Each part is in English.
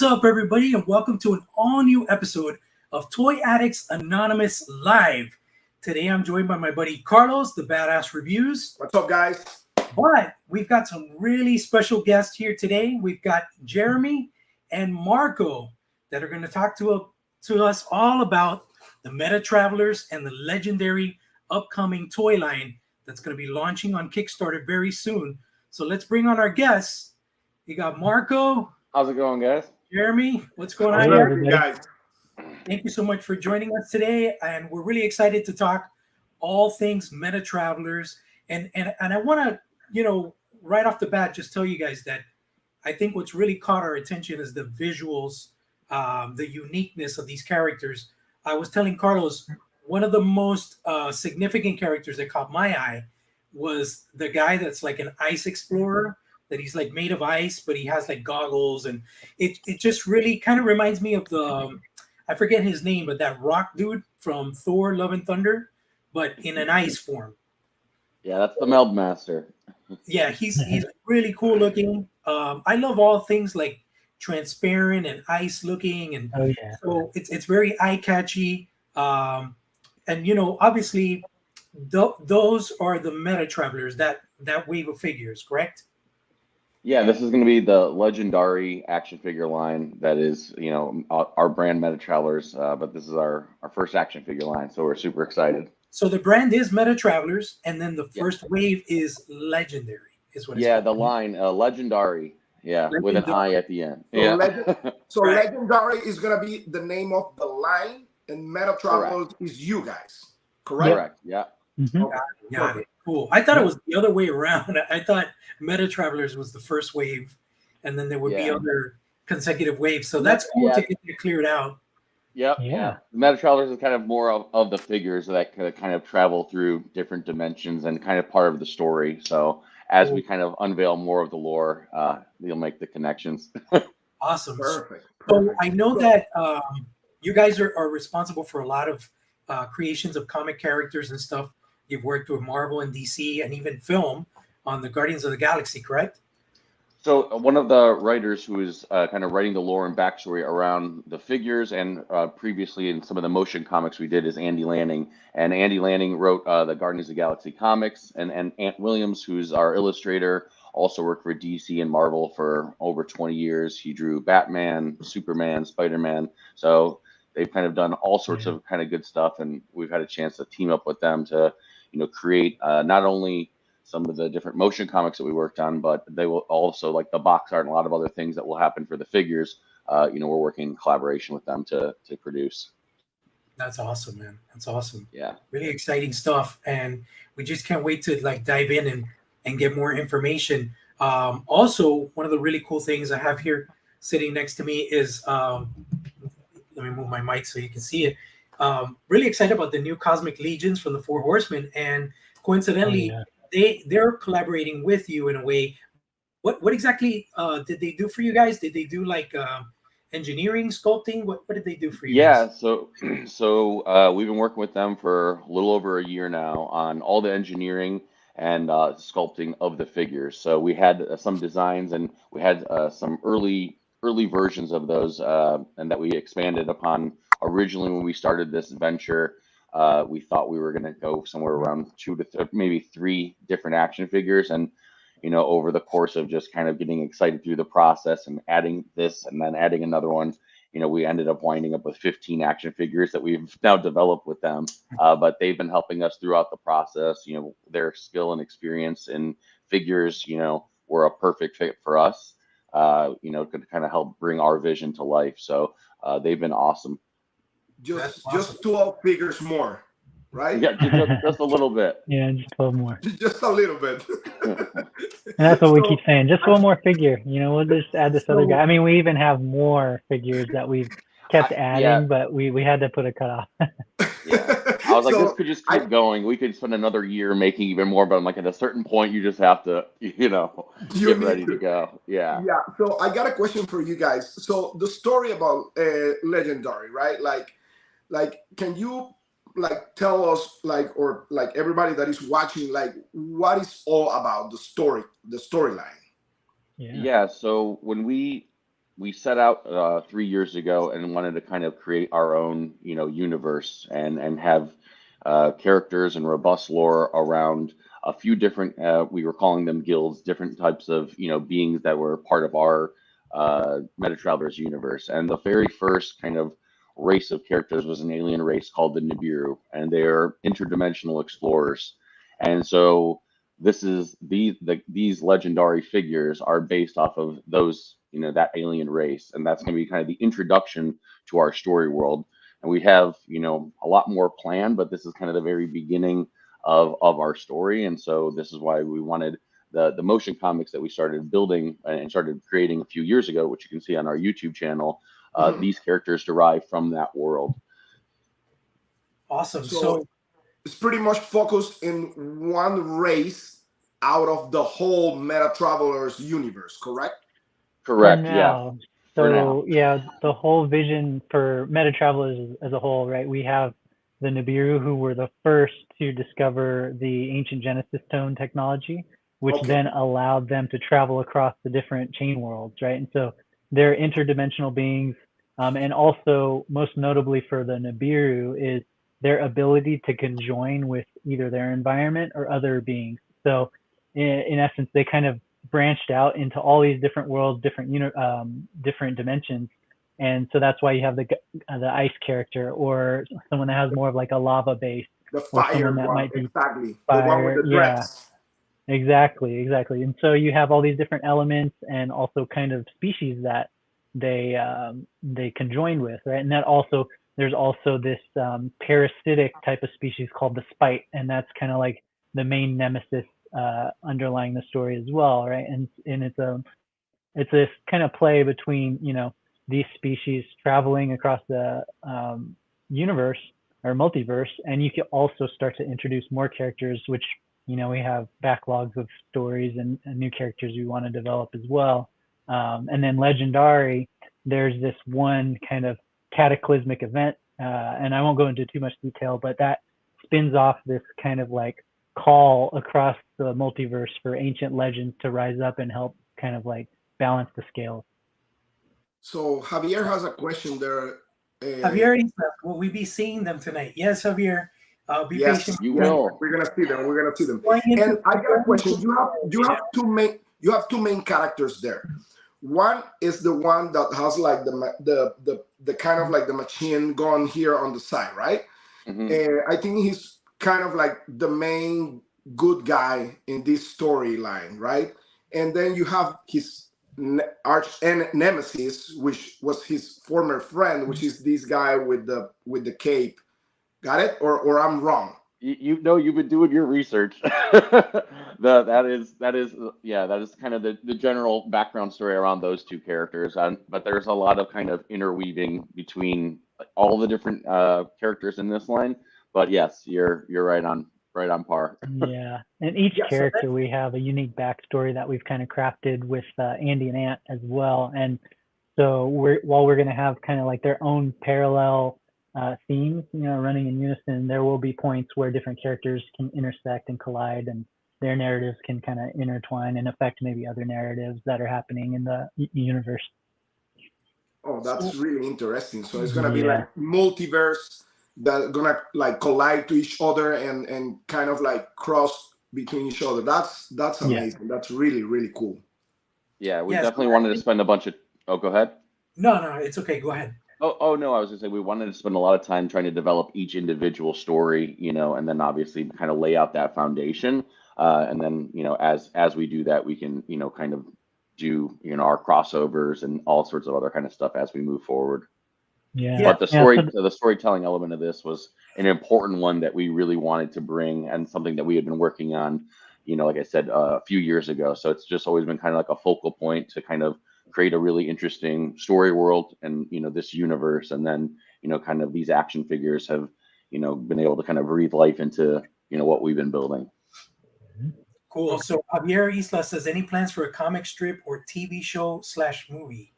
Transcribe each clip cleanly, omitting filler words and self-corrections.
What's up, everybody, and welcome to an all-new episode of Toy Addicts Anonymous Live. Today, I'm joined by my buddy Carlos, the Badass Reviews. What's up, guys? But we've got some really special guests here today. We've got Jeremy and Marco that are going to talk to us all about the Metatravelers and the legendary upcoming toy line that's going to be launching on Kickstarter very soon. So let's bring on our guests. You got Marco. How's it going, guys? Jeremy, what's going on here, guys? Thank you so much for joining us today, and we're really excited to talk all things Metatravelers. And I want to, right off the bat, just tell you guys that I think what's really caught our attention is the visuals, the uniqueness of these characters. I was telling Carlos, one of the most significant characters that caught my eye was the guy that's like an ice explorer, that he's like made of ice, but he has like goggles, and it just really kind of reminds me of the I forget his name, but that rock dude from Thor: Love and Thunder, but in an ice form. Yeah, that's the Meld Master. Yeah, he's really cool looking. I love all things like transparent and ice looking, and so it's very eye catchy. And obviously, those are the Metatravelers, that wave of figures, correct? Yeah, this is going to be the legendary action figure line that is, our brand Metatravelers, but this is our first action figure line, so we're super excited. So the brand is Metatravelers, and then the first wave is legendary, is what it's called. The line, legendary, with an I at the end. So legendary is going to be the name of the line, and Metatravelers is you guys, correct? Correct, yeah. Mm-hmm. Got it. Cool. I thought it was the other way around. I thought Metatravelers was the first wave, and then there would be other consecutive waves. So that's cool to get it cleared out. Yep. Yeah. Metatravelers is kind of more of the figures that kind of travel through different dimensions and kind of part of the story. So as we kind of unveil more of the lore, you'll make the connections. Awesome. Perfect. So I know that you guys are responsible for a lot of creations of comic characters and stuff. You've worked with Marvel and DC and even film on the Guardians of the Galaxy, correct? So one of the writers who is kind of writing the lore and backstory around the figures and previously in some of the motion comics we did is Andy Lanning. And Andy Lanning wrote the Guardians of the Galaxy comics. And Ant Williams, who's our illustrator, also worked for DC and Marvel for over 20 years. He drew Batman, Superman, Spider-Man. So they've kind of done all sorts of kind of good stuff. And we've had a chance to team up with them to create not only some of the different motion comics that we worked on, but they will also, like the box art and a lot of other things that will happen for the figures. We're working in collaboration with them to produce. That's awesome, man. That's awesome. Yeah. Really exciting stuff. And we just can't wait to dive in and get more information. Also, one of the really cool things I have here sitting next to me is, let me move my mic so you can see it. Really excited about the new Cosmic Legions from the Four Horsemen, and coincidentally, they're collaborating with you in a way. What exactly did they do for you guys? Did they do engineering, sculpting? What did they do for you? Yeah, so we've been working with them for a little over a year now on all the engineering and sculpting of the figures. So we had some designs, and we had some early versions of those, and that we expanded upon. Originally, when we started this venture, we thought we were going to go somewhere around 2 to maybe 3 different action figures. And, over the course of just kind of getting excited through the process and adding this and then adding another one, we ended up winding up with 15 action figures that we've now developed with them. But they've been helping us throughout the process. Their skill and experience in figures, were a perfect fit for us, could kind of help bring our vision to life. So they've been awesome. Just 12 figures more, right? Yeah, just a little bit. Yeah, just 12 more. Just a little bit. And that's what we keep saying. Just one more figure. We'll just add this other guy. I mean, we even have more figures that we've kept adding, but we had to put a cutoff. Yeah, I was like, this could just keep going. We could spend another year making even more, but I'm like, at a certain point, you just have to, get ready to go. Yeah. Yeah. So I got a question for you guys. So the story about Legendary, right? Can you tell us or everybody that is watching what is all about the storyline? Yeah. So when we set out 3 years ago and wanted to kind of create our own, universe and have characters and robust lore around a few different, we were calling them guilds, different types of, beings that were part of our Metatravelers universe. And the very first kind of race of characters was an alien race called the Nibiru, and they're interdimensional explorers. And so this is these legendary figures are based off of those, that alien race, and that's going to be kind of the introduction to our story world. And we have, a lot more planned, but this is kind of the very beginning of our story. And so this is why we wanted the motion comics that we started building and started creating a few years ago, which you can see on our YouTube channel. These characters derive from that world. Awesome. So it's pretty much focused in one race out of the whole Metatravelers universe, correct? Correct. Yeah. For now. So yeah, the whole vision for Metatravelers as a whole, right? We have the Nibiru, who were the first to discover the ancient Genesis stone technology, which then allowed them to travel across the different chain worlds, right? And so they're interdimensional beings. And also, most notably for the Nibiru, is their ability to conjoin with either their environment or other beings. So in essence, they kind of branched out into all these different worlds, different dimensions. And so that's why you have the ice character, or someone that has more of like a lava base. The fire that one, might be exactly. Fire, the one with the dress. Yeah, exactly. And so you have all these different elements and also kind of species that they conjoin with, right? And that also, there's also this parasitic type of species called the spite, and that's kind of like the main nemesis underlying the story as well, right? And it's this kind of play between these species traveling across the universe or multiverse, and you can also start to introduce more characters, which we have backlogs of stories and new characters we want to develop as well. And then Legendary, there's this one kind of cataclysmic event, and I won't go into too much detail, but that spins off this kind of like call across the multiverse for ancient legends to rise up and help kind of like balance the scales. So Javier has a question there. Javier, will we be seeing them tonight? Yes, Javier. Be patient. You will. We're gonna see them. And I got a question. You have two main characters there. One is the one that has like the kind of like the machine gun here on the side, right? And I think he's kind of like the main good guy in this storyline, right? And then you have his arch nemesis, which was his former friend, which is this guy with the cape. Got it? Or I'm wrong? You've been doing your research. that is kind of the general background story around those two characters. But there's a lot of kind of interweaving between all the different characters in this line. But yes, you're right on par. Yeah, and each character we have a unique backstory that we've kind of crafted with Andy and Ant as well. And so while we're going to have kind of like their own parallel themes, running in unison, there will be points where different characters can intersect and collide, and their narratives can kind of intertwine and affect maybe other narratives that are happening in the universe. Oh, that's really interesting. So it's gonna be like multiverse that are gonna like collide to each other and kind of like cross between each other. That's amazing. That's really, really cool. Yeah, we definitely wanted to spend a bunch of. Oh, go ahead. No, it's okay. Go ahead. Oh no, I was gonna say we wanted to spend a lot of time trying to develop each individual story, and then obviously kind of lay out that foundation. And then, as we do that, we can, kind of do, our crossovers and all sorts of other kind of stuff as we move forward. Yeah. But the storytelling element of this was an important one that we really wanted to bring, and something that we had been working on, like I said, a few years ago. So it's just always been kind of like a focal point to kind of create a really interesting story world and, this universe. And then, kind of these action figures have, been able to kind of breathe life into, what we've been building. Cool. So Javier Isla says, any plans for a comic strip or TV show / movie?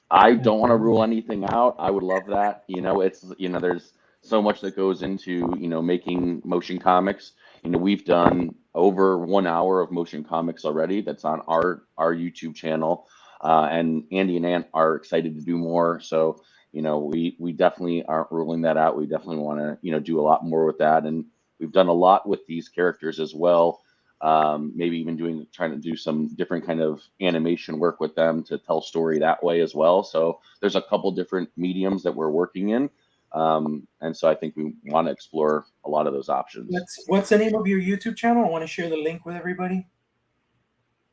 I don't want to rule anything out. I would love that. It's, there's so much that goes into, making motion comics. We've done over 1 hour of motion comics already. That's on our YouTube channel. and Andy and Ant are excited to do more. So, we definitely aren't ruling that out. We definitely want to, do a lot more with that. And we've done a lot with these characters as well. Maybe even trying to do some different kind of animation work with them to tell story that way as well. So there's a couple different mediums that we're working in. And so I think we want to explore a lot of those options. What's the name of your YouTube channel? I want to share the link with everybody.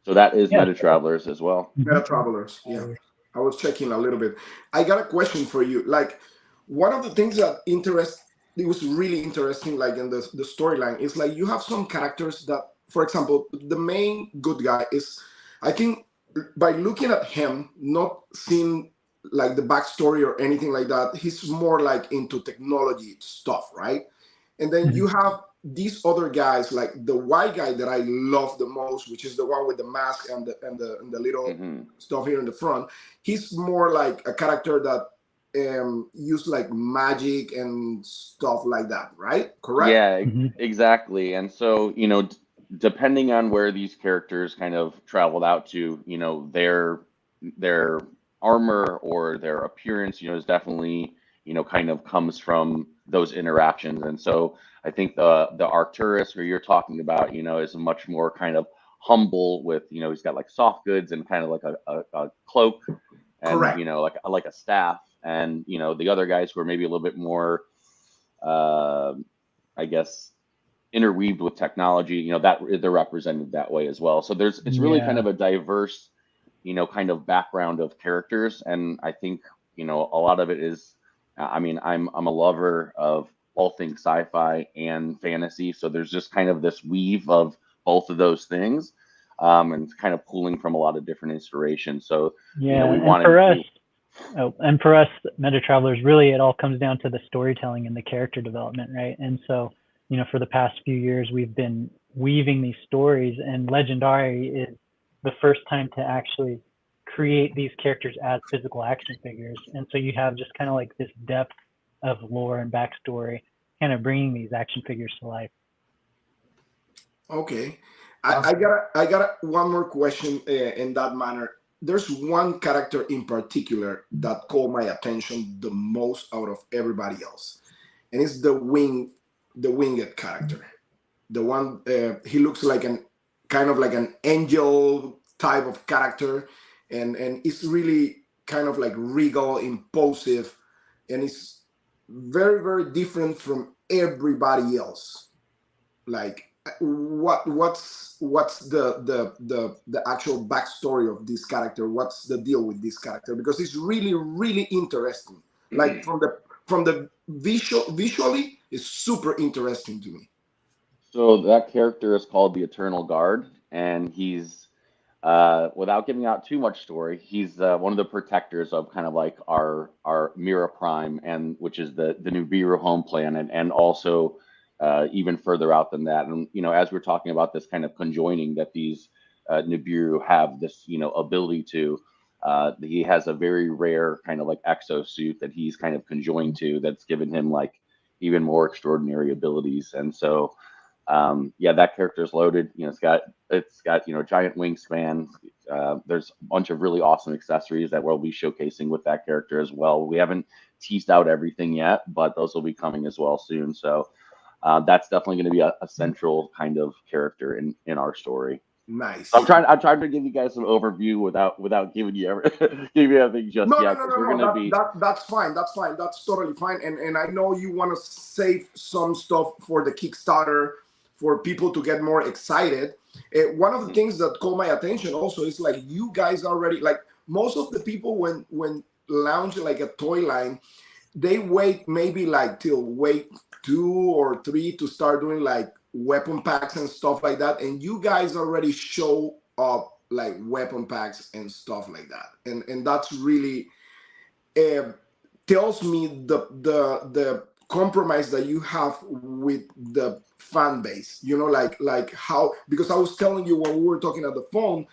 So that is Metatravelers as well. Metatravelers, yeah. I was checking a little bit. I got a question for you. Like, one of the things that it was really interesting, like in the storyline, is like you have some characters that, for example, the main good guy is, I think, by looking at him, not seeing like the backstory or anything like that, he's more like into technology stuff, right? And then you have these other guys, like the white guy that I love the most, which is the one with the mask and the little stuff here in the front. He's more like a character that use like magic and stuff like that, right? Correct? Yeah, exactly. And so, depending on where these characters kind of traveled out to, their armor or their appearance, is definitely, kind of comes from those interactions. And so I think the Arcturus who you're talking about, is much more kind of humble with, he's got like soft goods and kind of like a cloak and, Correct. like a staff. And, the other guys who are maybe a little bit more, I guess, interweaved with technology, that they're represented that way as well. So it's really kind of a diverse, kind of background of characters. And I think, a lot of it is, I'm a lover of all things sci-fi and fantasy. So there's just kind of this weave of both of those things, and kind of pulling from a lot of different inspirations. So, we wanted and for us, Metatravelers, really, it all comes down to the storytelling and the character development, right? And so, for the past few years, we've been weaving these stories, and Legendary is the first time to actually create these characters as physical action figures. And so you have just kind of like this depth of lore and backstory, kind of bringing these action figures to life. Okay. I got one more question in that manner. There's one character in particular that caught my attention the most out of everybody else, and it's the winged character. The one he looks like kind of like an angel type of character, and it's really kind of like regal, impulsive, and it's very, very different from everybody else. Like, what's the actual backstory of this character? What's the deal with this character? Because it's really, really interesting. Like from the visually, it's super interesting to me. So that character is called the Eternal Guard, and he's without giving out too much story, he's one of the protectors of kind of like our Mira Prime, and which is the Nibiru home planet, and also even further out than that. And as we're talking about this kind of conjoining that these Nibiru have this ability to, he has a very rare kind of like exosuit that he's kind of conjoined to that's given him like even more extraordinary abilities. And so that character is loaded. It's got giant wingspan. There's a bunch of really awesome accessories that we'll be showcasing with that character as well. We haven't teased out everything yet, but those will be coming as well soon. So that's definitely going to be a central kind of character in our story. Nice. So I'm trying to give you guys some overview without giving you everything just yet. No. That's fine. That's totally fine. And I know you want to save some stuff for the Kickstarter for people to get more excited. One of the things that caught my attention also is like you guys already, like most of the people when launch like a toy line, they wait maybe like till wave 2 or 3 to start doing like weapon packs and stuff like that, and you guys already show up like weapon packs and stuff like that, and that's really tells me the compromise that you have with the fan base, like how, because I was telling you when we were talking on the phone,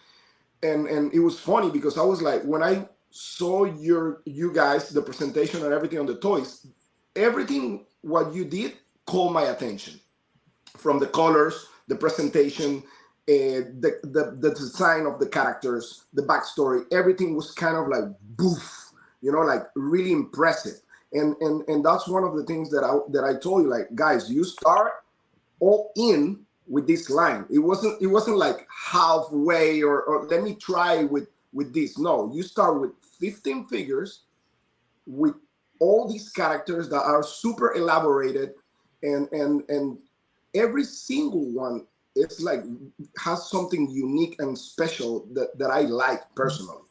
and it was funny because I was like, when I saw you guys, the presentation and everything on the toys, everything what you did caught my attention, from the colors, the presentation, the design of the characters, the backstory, everything was kind of like boof, like really impressive. And that's one of the things that I told you, like, guys, you start all in with this line. It wasn't like halfway or let me try with this. No, you start with 15 figures with all these characters that are super elaborated, and every single one, it's like has something unique and special that I like personally.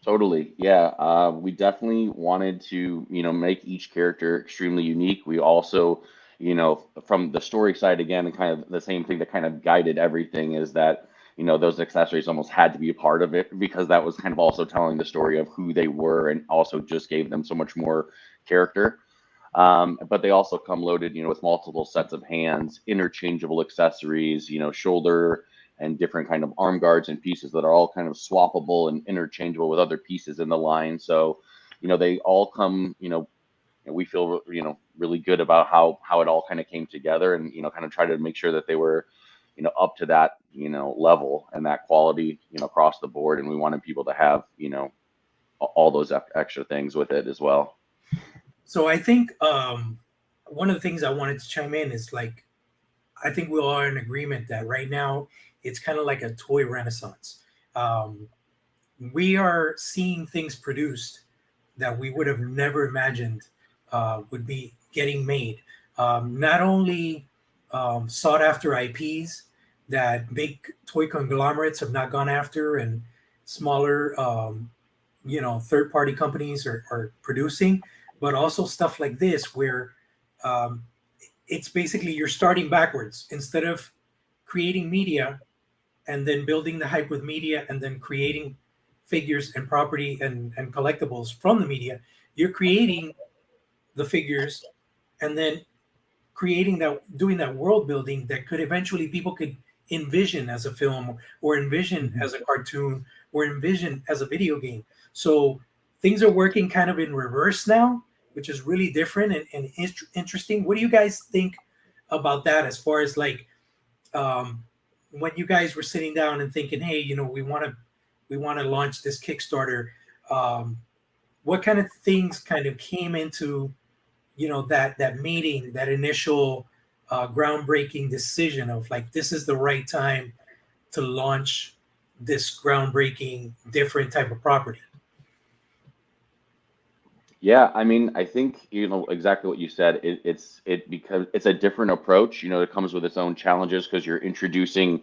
Totally. Yeah. We definitely wanted to, make each character extremely unique. We also, from the story side again, and kind of the same thing that kind of guided everything is that, those accessories almost had to be a part of it because that was kind of also telling the story of who they were and also just gave them so much more character. But they also come loaded, with multiple sets of hands, interchangeable accessories, shoulder and different kind of arm guards and pieces that are all kind of swappable and interchangeable with other pieces in the line. So, they all come, we feel, really good about how it all kind of came together and, kind of try to make sure that they were, up to that, level and that quality, across the board. And we wanted people to have, all those extra things with it as well. So I think one of the things I wanted to chime in is like, I think we all are in agreement that right now it's kind of like a toy renaissance. We are seeing things produced that we would have never imagined would be getting made. Not only sought after IPs that big toy conglomerates have not gone after and smaller, third party companies are producing, but also stuff like this where it's basically you're starting backwards. Instead of creating media and then building the hype with media and then creating figures and property and collectibles from the media, you're creating the figures and then doing that world building that could eventually people could envision as a film or envision as a cartoon or envision as a video game. So things are working kind of in reverse now, which is really different and interesting. What do you guys think about that as far as like when you guys were sitting down and thinking, hey, we want to launch this Kickstarter, what kind of things kind of came into that meeting, that initial groundbreaking decision of like, this is the right time to launch this groundbreaking different type of property? Yeah, I mean, I think exactly what you said. Because it's a different approach. It comes with its own challenges because you're introducing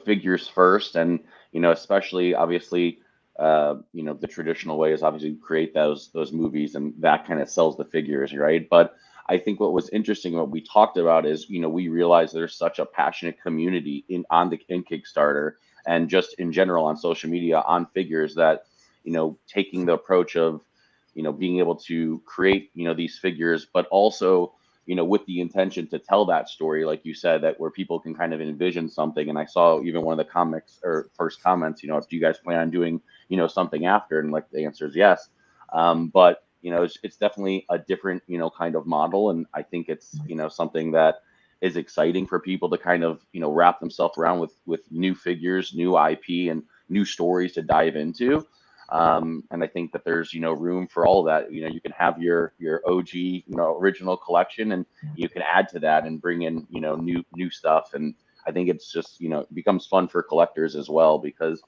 figures first, and especially obviously the traditional way is obviously create those movies, and that kind of sells the figures, right? But I think what was interesting, what we talked about is we realized there's such a passionate community in Kickstarter and just in general on social media on figures that taking the approach of being able to create, these figures, but also, with the intention to tell that story, like you said, that where people can kind of envision something. And I saw even one of the comics or first comments, if you guys plan on doing, something after, and like the answer is yes. But, it's definitely a different, kind of model. And I think it's, something that is exciting for people to kind of, wrap themselves around with new figures, new IP and new stories to dive into. And I think that there's, room for all of that. You can have your OG, original collection, and you can add to that and bring in, new stuff. And I think it's just, it becomes fun for collectors as well because,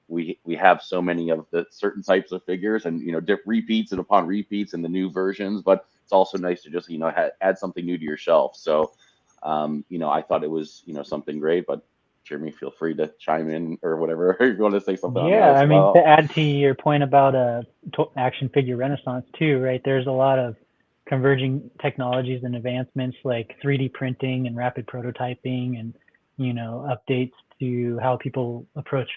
we have so many of the certain types of figures and, repeats and upon repeats and the new versions, but it's also nice to just, add something new to your shelf. So, I thought it was, something great, but Jeremy, feel free to chime in or whatever. If you want to say something. Yeah, on that as well. to add to your point about action figure renaissance too, right? There's a lot of converging technologies and advancements like 3D printing and rapid prototyping and, updates to how people approach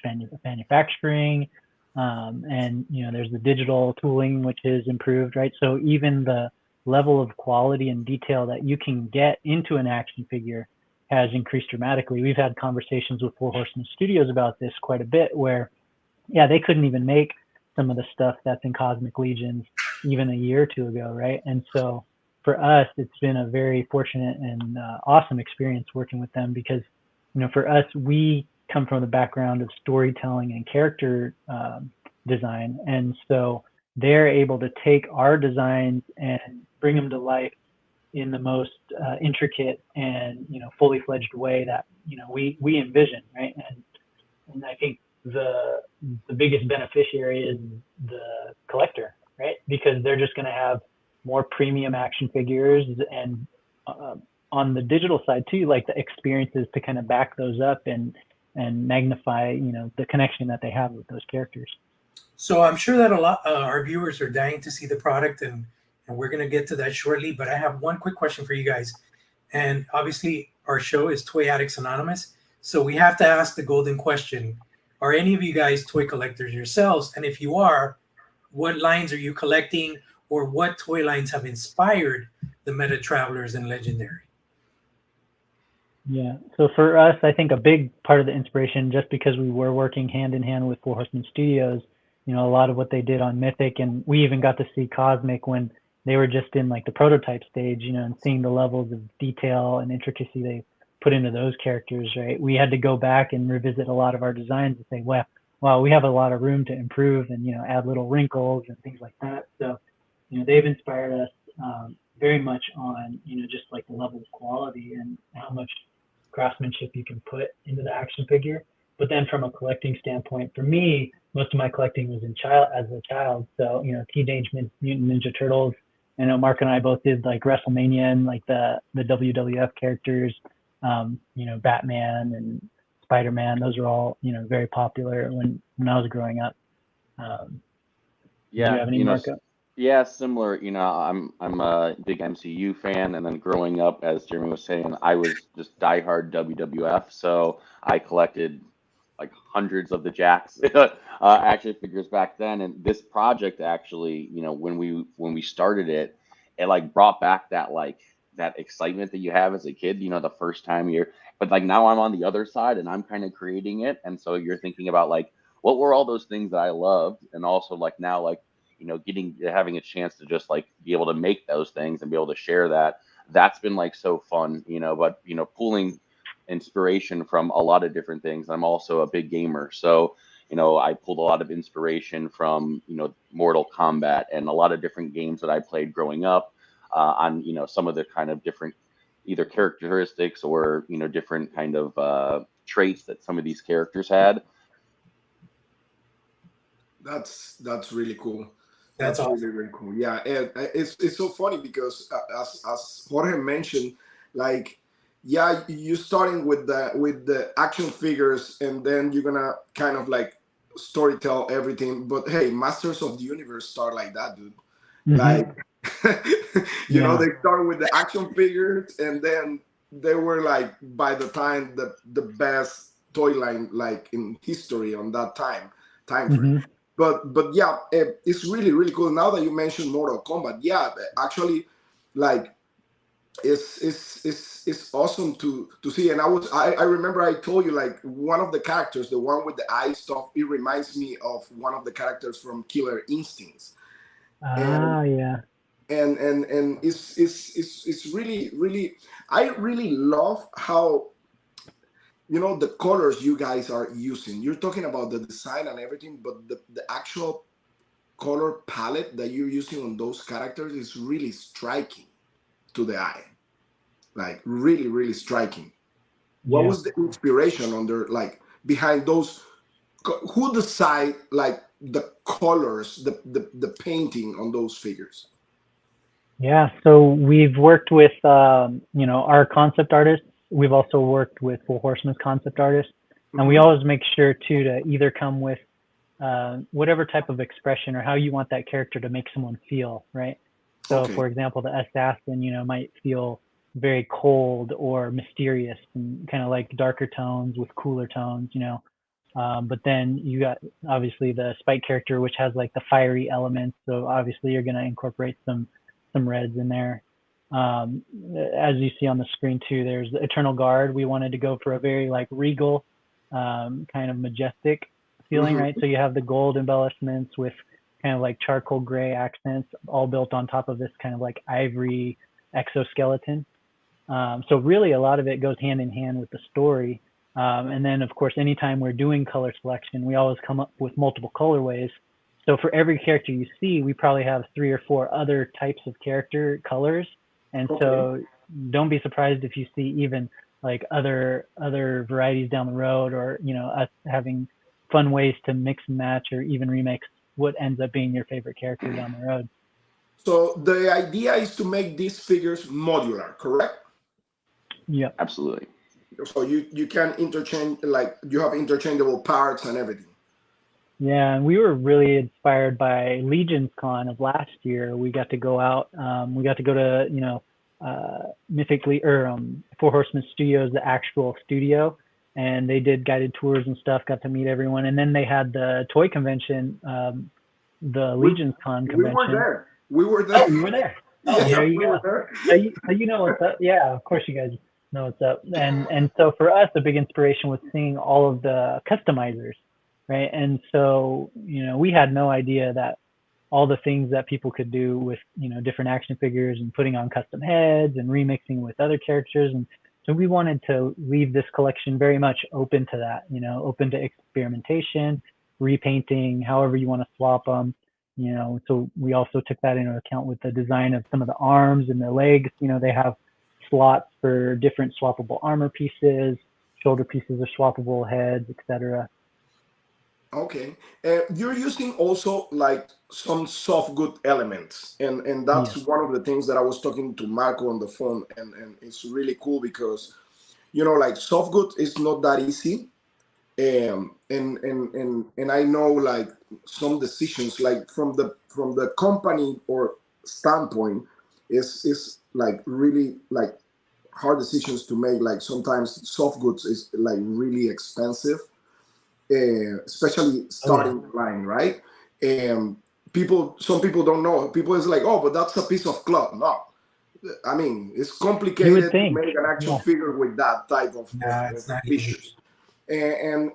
manufacturing. And, there's the digital tooling, which is improved, right? So even the level of quality and detail that you can get into an action figure has increased dramatically. We've had conversations with Four Horsemen Studios about this quite a bit where, they couldn't even make some of the stuff that's in Cosmic Legions even a year or two ago, right? And so for us, it's been a very fortunate and awesome experience working with them because for us, we come from the background of storytelling and character design, and so they're able to take our designs and bring them to life in the most intricate and fully fledged way that we envision, right? And I think the biggest beneficiary is the collector, right? Because they're just going to have more premium action figures, and on the digital side too, like the experiences to kind of back those up and magnify the connection that they have with those characters. So I'm sure that a lot our viewers are dying to see the product, and we're going to get to that shortly. But I have one quick question for you guys. And obviously, our show is Toy Addicts Anonymous. So we have to ask the golden question. Are any of you guys toy collectors yourselves? And if you are, what lines are you collecting, or what toy lines have inspired the Metatravelers and Legendary? Yeah. So for us, I think a big part of the inspiration, just because we were working hand in hand with Four Horsemen Studios, a lot of what they did on Mythic, and we even got to see Cosmic when they were just in like the prototype stage, and seeing the levels of detail and intricacy they put into those characters, right? We had to go back and revisit a lot of our designs and say, wow, we have a lot of room to improve and, add little wrinkles and things like that. So, they've inspired us very much on, just like the level of quality and how much craftsmanship you can put into the action figure. But then from a collecting standpoint, for me, most of my collecting was as a child. So, Teenage Mutant Ninja Turtles. I know Mark and I both did like WrestleMania and like the WWF characters, Batman and Spider-Man. Those are all, very popular when I was growing up. Do you have any, Marco? Yeah, similar. I'm a big MCU fan, and then growing up, as Jeremy was saying, I was just diehard WWF. So I collected like hundreds of the Jacks action figures back then. And this project actually, when we started it, it like brought back that excitement that you have as a kid, the first time but like now I'm on the other side and I'm kind of creating it. And so you're thinking about like, what were all those things that I loved? And also like now, like, having a chance to just like be able to make those things and be able to share that's been like so fun, but, pulling inspiration from a lot of different things. I'm also a big gamer. So, I pulled a lot of inspiration from, Mortal Kombat and a lot of different games that I played growing up on, some of the kind of different either characteristics or, different kind of traits that some of these characters had. That's really cool. That's awesome. Really, really cool. Yeah, and it's so funny because as Jorge mentioned, like, yeah, you're starting with the action figures, and then you're gonna kind of like storytell everything. But hey, Masters of the Universe start like that, dude. Mm-hmm. Like, they started with the action figures, and then they were like, by the time the best toy line like in history on that time frame. Mm-hmm. But yeah, it's really, really cool. Now that you mentioned Mortal Kombat, yeah, actually, like, it's awesome to see. And I remember I told you, like, one of the characters, the one with the eye stuff, it reminds me of one of the characters from Killer Instincts. Yeah. And it's really, really, I really love how, the colors you guys are using. You're talking about the design and everything, but the actual color palette that you're using on those characters is really striking to the eye. Like, really, really striking. What was the inspiration like behind those? Who decide like the colors, the painting on those figures? Yeah, so we've worked with our concept artists. We've also worked with Four Horsemen's concept artists, and we always make sure too to either come with whatever type of expression or how you want that character to make someone feel, right? So, for example, the assassin, might feel very cold or mysterious and kind of like darker tones with cooler tones, but then you got obviously the Spike character, which has like the fiery elements. So obviously you're going to incorporate some reds in there. As you see on the screen too, there's the Eternal Guard. We wanted to go for a very like regal, kind of majestic feeling, right? So you have the gold embellishments with kind of like charcoal gray accents, all built on top of this kind of like ivory exoskeleton. So really a lot of it goes hand in hand with the story. And then, of course, anytime we're doing color selection, we always come up with multiple colorways. So for every character you see, we probably have 3 or 4 other types of character colors. And so don't be surprised if you see even like other varieties down the road, or, you know, us having fun ways to mix and match or even remix what ends up being your favorite character down the road. So the idea is to make these figures modular, correct? Yep. Absolutely. So you can interchange, like you have interchangeable parts and everything. Yeah, and we were really inspired by Legion's Con of last year. We got to go out. We got to go to, you know, Four Horsemen Studios, the actual studio, and they did guided tours and stuff. Got to meet everyone, and then they had the toy convention, the Legion's Con convention. We were there. Oh, you were there. Oh, Yeah, there you go. So you know what's up. Yeah, of course you guys know what's up. And so for us, a big inspiration was seeing all of the customizers, right? And so, you know, we had no idea that all the things that people could do with, you know, different action figures and putting on custom heads and remixing with other characters. And so we wanted to leave this collection very much open to that, you know, open to experimentation, repainting, however you want to swap them. You know, so we also took that into account with the design of some of the arms and the legs. You know, they have slots for different swappable armor pieces, shoulder pieces are swappable, heads, etc. Okay, you're using also like some soft good elements, and that's one of the things that I was talking to Marco on the phone, and it's really cool because, you know, like soft good is not that easy. And I know like some decisions like from the company or standpoint is like really like hard decisions to make. Like sometimes soft goods is like really expensive, especially starting line, right? And some people don't know. People is like, oh, but that's a piece of cloth. No, I mean it's complicated to make an action figure with that type of features. And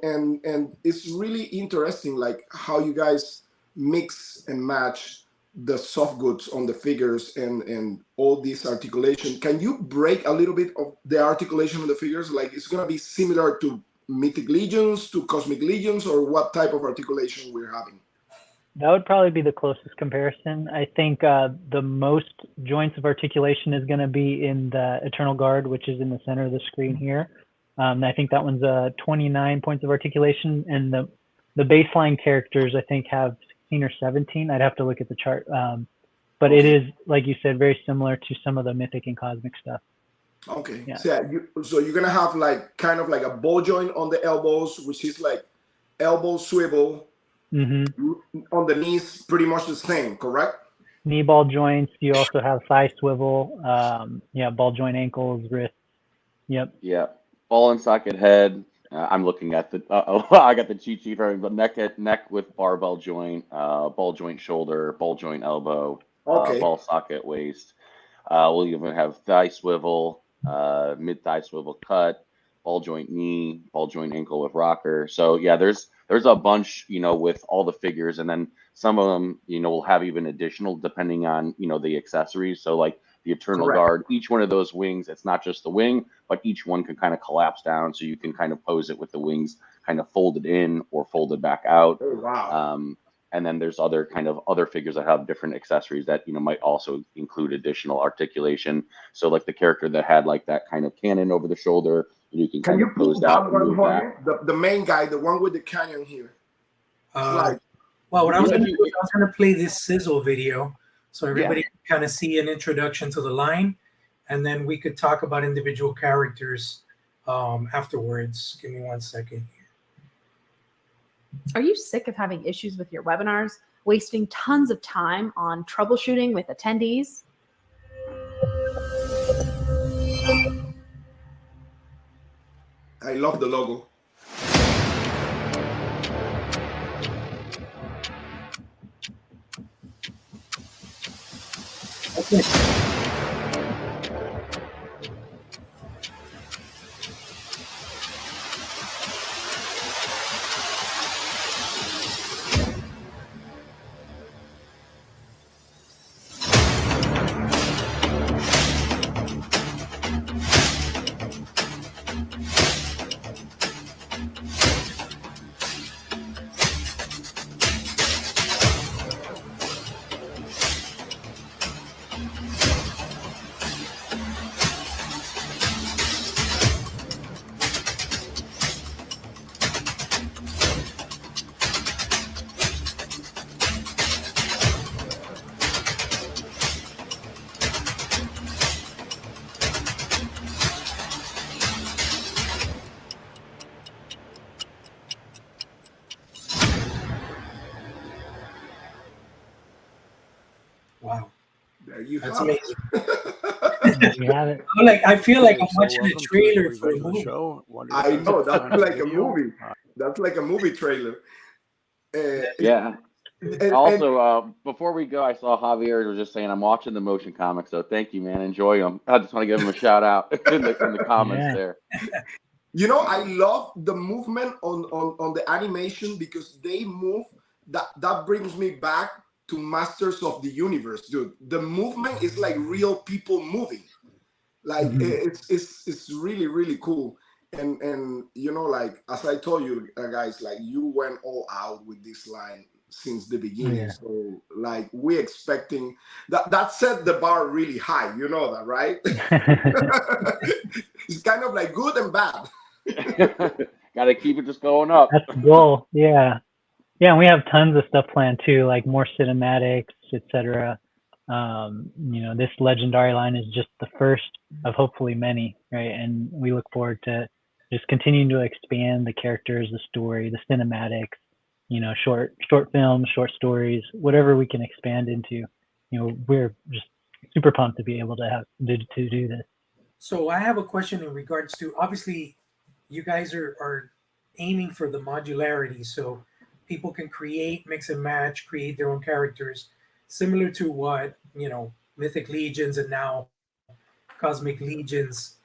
it's really interesting, like how you guys mix and match the soft goods on the figures and all this articulation. Can you break a little bit of the articulation of the figures? Like it's gonna be similar to Mythic Legions, to Cosmic Legions, or what type of articulation we're having? That would probably be the closest comparison. I think the most joints of articulation is going to be in the Eternal Guard, which is in the center of the screen here. I think that one's 29 points of articulation, and the baseline characters I think have 16 or 17. I'd have to look at the chart, but it is, like you said, very similar to some of the Mythic and Cosmic stuff. Okay, yeah. So you're gonna have like kind of like a ball joint on the elbows, which is like elbow swivel. On the knees, pretty much the same, correct? Knee ball joints. You also have thigh swivel. Ball joint ankles, wrists. Yep. Yeah. Ball and socket head. I'm looking at the. I got the cheat sheet for neck with barbell joint, ball joint shoulder, ball joint elbow, ball socket waist. We'll even have thigh swivel, mid thigh swivel cut, ball joint knee, ball joint ankle with rocker. So yeah, there's a bunch, you know, with all the figures, and then some of them, you know, will have even additional depending on, you know, the accessories. So like the Eternal Guard, each one of those wings, it's not just the wing, but each one can kind of collapse down, so you can kind of pose it with the wings kind of folded in or folded back out. Oh, wow. And then there's other figures that have different accessories that, you know, might also include additional articulation. So like the character that had like that kind of cannon over the shoulder, you can kind of pose out and move that. The main guy, the one with the cannon here. Well, what I was going to do is I was going to play this sizzle video so everybody can kind of see an introduction to the line, and then we could talk about individual characters afterwards. Give me 1 second here. Are you sick of having issues with your webinars, wasting tons of time on troubleshooting with attendees? I love the logo. Okay. You That's have amazing. We have it. I feel like I'm So watching a welcome to trailer the for a regular movie. show. Wondered I if you know could that's find like a video. movie. That's like a movie trailer. Yeah. And Also, before we go, I saw Javier was just saying I'm watching the motion comics, so thank you, man. Enjoy them. I just want to give him a shout out in the comments Yeah. there. you know, I love the movement on the animation because they move. That brings me back to Masters of the Universe, dude. The movement is like real people moving. Like it's really really cool. And you know, like as I told you guys, like you went all out with this line since the beginning. Yeah. So like we expecting that set the bar really high. You know that, right? It's kind of like good and bad. Got to keep it just going up. That's the goal. Yeah. Yeah, and we have tons of stuff planned too, like more cinematics, etc. This legendary line is just the first of hopefully many, right? And we look forward to just continuing to expand the characters, the story, the cinematics, short films, short stories, whatever we can expand into. We're just super pumped to be able to do this. So I have a question in regards to, obviously you guys are aiming for the modularity, so people can create, mix and match, create their own characters, similar to what Mythic Legions and now Cosmic Legions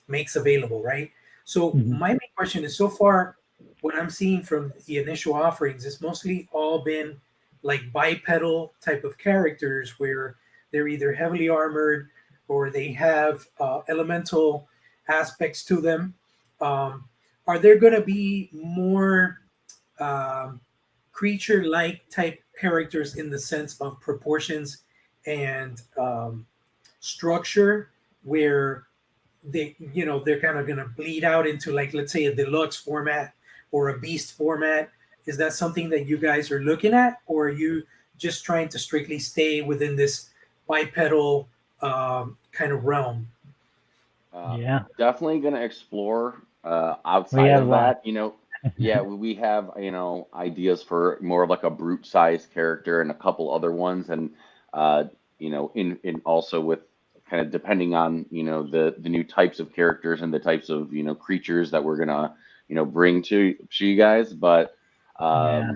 makes available, right? So my main question is, so far what I'm seeing from the initial offerings is mostly all been like bipedal type of characters where they're either heavily armored or they have elemental aspects to them. Are there going to be more creature-like type characters in the sense of proportions and structure, where they're kind of going to bleed out into, like, let's say a deluxe format or a beast format? Is that something that you guys are looking at, or are you just trying to strictly stay within this bipedal kind of realm? Yeah, Definitely going to explore outside of that. Yeah, we have ideas for more of like a brute size character and a couple other ones, and in also with kind of depending on the new types of characters and the types of creatures that we're gonna bring to you guys. But I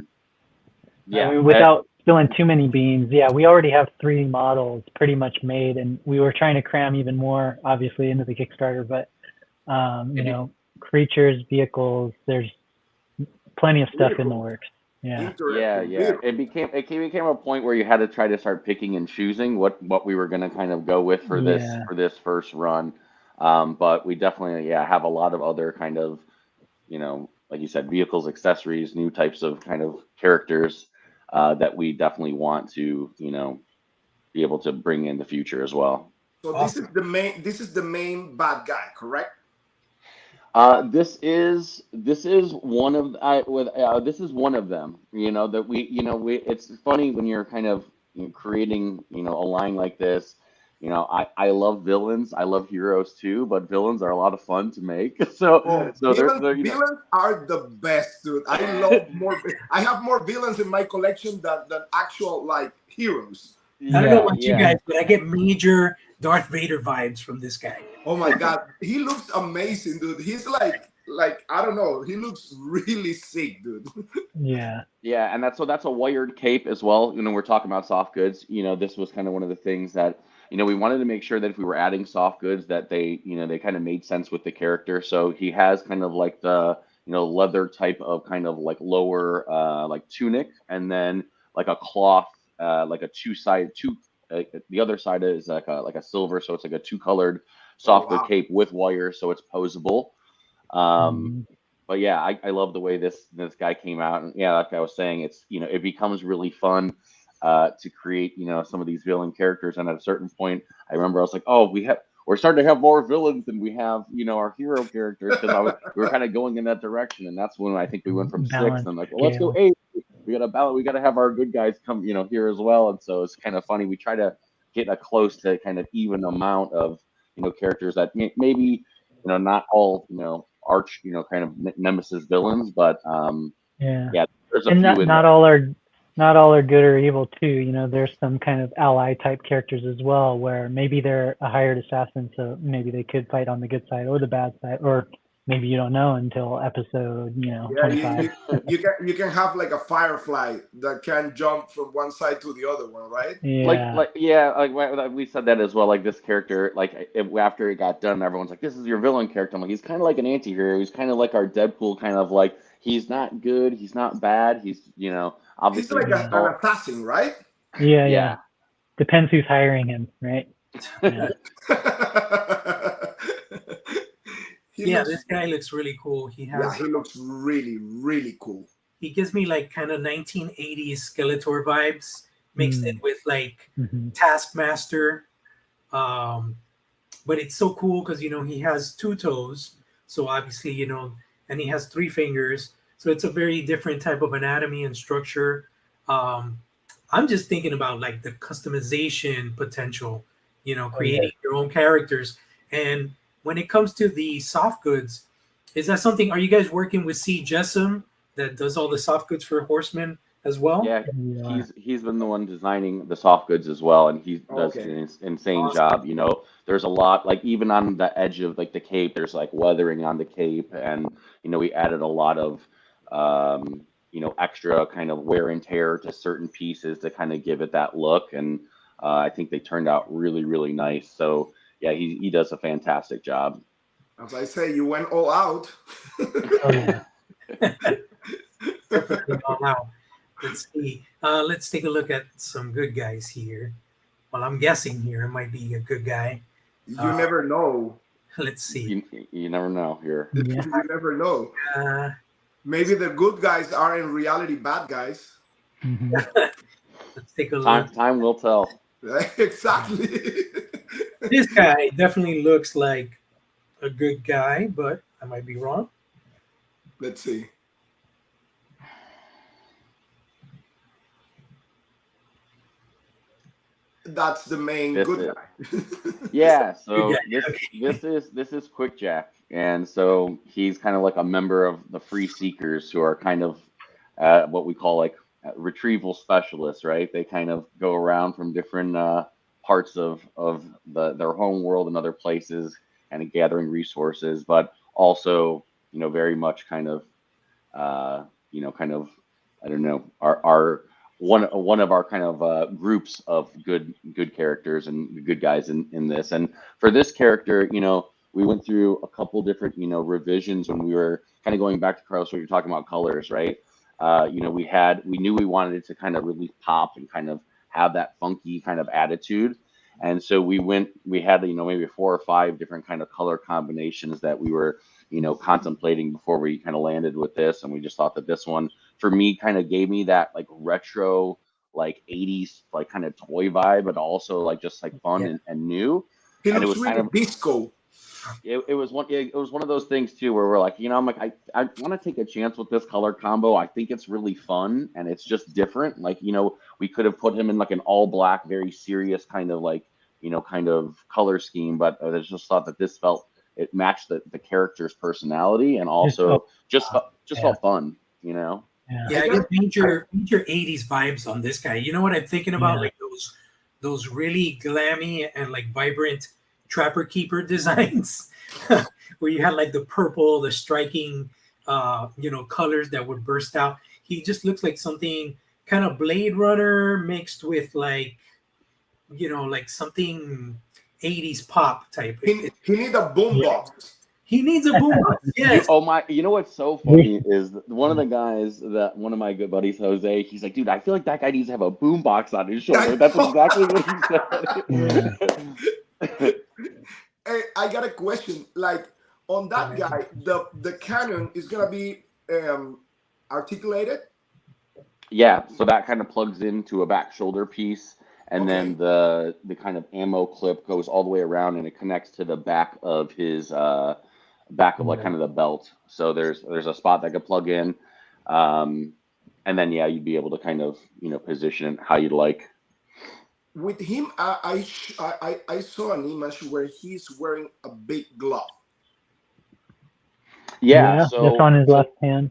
yeah, mean, without spilling too many beans, yeah, we already have 3 models pretty much made, and we were trying to cram even more, obviously, into the Kickstarter. But creatures, vehicles, there's plenty of stuff in the works. Yeah. It became a point where you had to try to start picking and choosing what we were going to kind of go with for this first run. But we definitely have a lot of other kind of like you said, vehicles, accessories, new types of kind of characters that we definitely want to be able to bring in the future as well. So awesome. This is the main bad guy, correct? This is one of this is one of them. That we it's funny when you're kind of creating a line like this. I love villains. I love heroes too, but villains are a lot of fun to make. Villains are the best, dude. I love more. I have more villains in my collection than actual like heroes. I don't know about you guys, but I get major Darth Vader vibes from this guy. Oh my God, he looks amazing, dude. He's like I don't know. He looks really sick, dude. Yeah, and that's a wired cape as well. We're talking about soft goods. This was kind of one of the things that we wanted to make sure that if we were adding soft goods that they they kind of made sense with the character. So he has kind of like the leather type of kind of like lower like tunic, and then like a cloth like a the other side is like a silver, so it's like a 2-colored soft good cape with wires, so it's posable. But yeah, I love the way this guy came out, and like I was saying, it's it becomes really fun to create some of these villain characters. And at a certain point, I remember I was like, oh, we're starting to have more villains than we have our hero characters, because we were kind of going in that direction, and that's when I think we went from 6 and like, well, let's go 8. We got to balance. We got to have our good guys come here as well. And so it's kind of funny. We try to get a close to kind of even amount of characters that maybe not all arch kind of nemesis villains, but there's a and few not all are not all are good or evil too. You know, there's some kind of ally type characters as well, where maybe they're a hired assassin, so maybe they could fight on the good side or the bad side, or maybe you don't know until episode, Yeah, 25. you can have like a firefly that can jump from one side to the other one, right? Yeah. Like we said that as well. Like this character, like after it got done, everyone's like, "This is your villain character." I'm like, he's kind of like an anti-hero. He's kind of like our Deadpool, kind of like he's not good, he's not bad. He's He's obviously like an assassin, right? Yeah. Depends who's hiring him, right? Yeah. This guy looks really cool. He looks really, really cool. He gives me like kind of 1980s Skeletor vibes mixed in with like Taskmaster. But it's so cool because he has 2 toes, so obviously and he has 3 fingers, so it's a very different type of anatomy and structure. I'm just thinking about like the customization potential, creating your own characters. And when it comes to the soft goods, is that something? Are you guys working with C. Jessam that does all the soft goods for Horsemen as well? Yeah, he's been the one designing the soft goods as well, and he does an insane job. There's a lot, like even on the edge of like the cape, there's like weathering on the cape, and we added a lot of extra kind of wear and tear to certain pieces to kind of give it that look, and I think they turned out really, really nice. So yeah, he does a fantastic job. As I say, you went all out. Definitely all out. Let's see. Let's take a look at some good guys here. Well, I'm guessing here it might be a good guy. You never know. Let's see. You never know here. You never know. Maybe the good guys are in reality bad guys. Let's take a look. Time will tell. Exactly. This guy definitely looks like a good guy, but I might be wrong. Let's see. That's the main good guy. Yeah, so this is Quick Jack, and so he's kind of like a member of the Free Seekers, who are kind of what we call like retrieval specialists, right? They kind of go around from different parts of their home world and other places, and gathering resources, but also very much kind of I don't know, our one of our kind of groups of good characters and good guys in this. And for this character, we went through a couple different revisions when we were kind of going back to Carlos, what you're talking about colors, right? We knew we wanted it to kind of really pop and kind of have that funky kind of attitude. And so we had maybe 4 or 5 different kind of color combinations that we were contemplating before we kind of landed with this, and we just thought that this one for me kind of gave me that like retro, like 80s like kind of toy vibe, but also like just like fun and new. It looks really kind of disco. It was one of those things too where we're like, I'm like, I want to take a chance with this color combo. I think it's really fun and it's just different. Like, we could have put him in like an all black, very serious kind of like, kind of color scheme, but I just thought that this it matched the character's personality and also just felt fun, Yeah, I get major 80s vibes on this guy. You know what I'm thinking about? Yeah. Like those really glammy and like vibrant Trapper Keeper designs where you had like the purple, the striking colors that would burst out. He just looks like something kind of Blade Runner mixed with like like something 80s pop type. He needs a boombox. He needs a boombox. Yes. Oh my! What's so funny is one of the guys that one of my good buddies, Jose. He's like, dude, I feel like that guy needs to have a boombox on his shoulder. That's exactly what he said. Hey, I got a question. Like on that guy, the cannon is gonna be articulated. Yeah, so that kind of plugs into a back shoulder piece. And then the kind of ammo clip goes all the way around and it connects to the back of his back of like kind of the belt. So there's a spot that could plug in. And then you'd be able to kind of position it how you'd like. With him, I saw an image where he's wearing a big glove. Yeah, so that's on his left hand.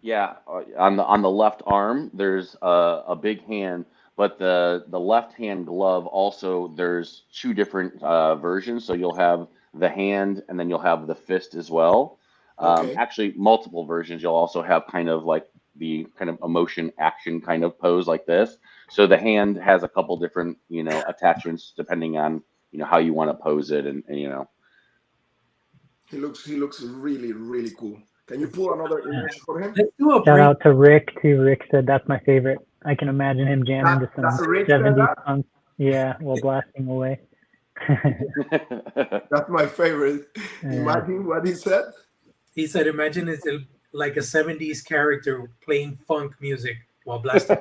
Yeah, on the left arm, there's a big hand, but the left hand glove also there's two different versions. So you'll have the hand, and then you'll have the fist as well. Okay. Actually, multiple versions. You'll also have kind of like the kind of emotion action kind of pose like this. So the hand has a couple different attachments depending on how you want to pose it, and. He looks really, really cool. Can you pull another image for him? Let's do a Shout break. out to Rick too. Rick said that's my favorite. I can imagine him jamming to some Rick said 70s that? punk. Yeah, while blasting away. That's my favorite. Yeah. Imagine what he said. He said, imagine it's like a 70s character playing funk music while blasting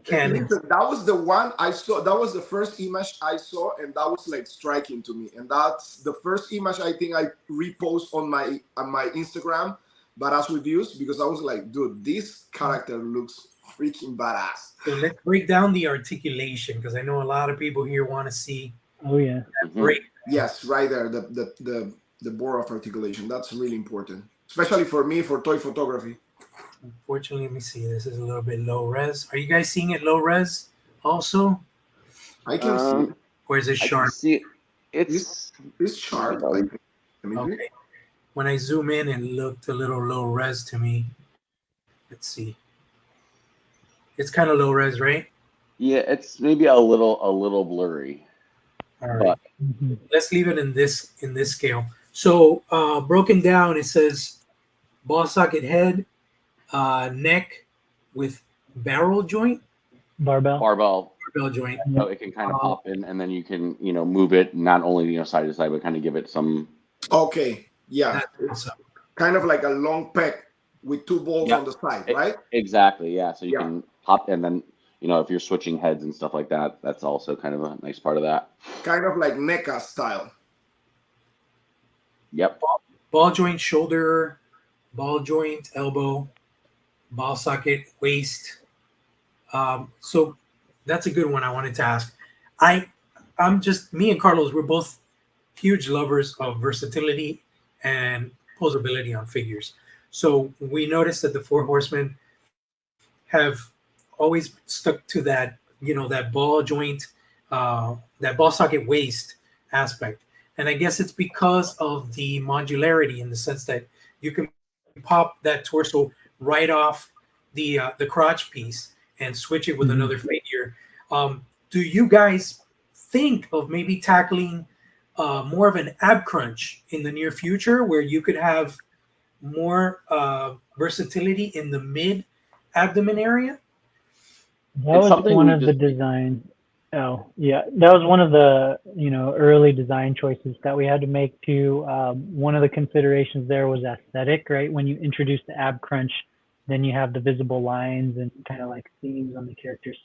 cannons. Listen, that was the one I saw. That was the first image I saw, and that was like striking to me. And that's the first image I think I repost on my Instagram, Badass Reviews, because I was like, dude, this character looks freaking badass. So let's break down the articulation, because I know a lot of people here want to see Oh yeah. that break. Yes, right there, the board of articulation. That's really important, especially for me for toy photography. Unfortunately, let me see. This is a little bit low res. Are you guys seeing it low res also? I can see it. Or is it I can sharp? see it's It's sharp. Like, Okay. When I zoom in, it looked a little low res to me. Let's see. It's kind of low res, right? yeah, it's maybe a little blurry. All right. Mhm. Let's leave it in this scale. So broken down, it says ball socket head, neck with barrel joint, Barbell. Barbell, barbell joint. so it can kind of pop in, and then you can move it not only side to side, but kind of give it some. okay, yeah, That's awesome. kind of like a long peg with two balls Yeah. on the side, right? Exactly, yeah. So you Yeah. can pop, and then if you're switching heads and stuff like that, that's also kind of a nice part of that. Kind of like NECA style. Yep. Ball joint shoulder, ball joint elbow, ball socket waist. So that's a good one I wanted to ask. I'm just, me and Carlos, we're both huge lovers of versatility and posability on figures. So we noticed that the Four Horsemen have always stuck to that, that ball joint, that ball socket waist aspect. And I guess it's because of the modularity in the sense that you can pop that torso right off the crotch piece and switch it with Mhm. another figure. Do you guys think of maybe tackling more of an ab crunch in the near future, where you could have more versatility in the mid abdomen area? That It's was something one we of the just- design. Oh yeah, that was one of the early design choices that we had to make too. One of the considerations there was aesthetic, right? When you introduce the ab crunch, then you have the visible lines and kind of like seams on the character's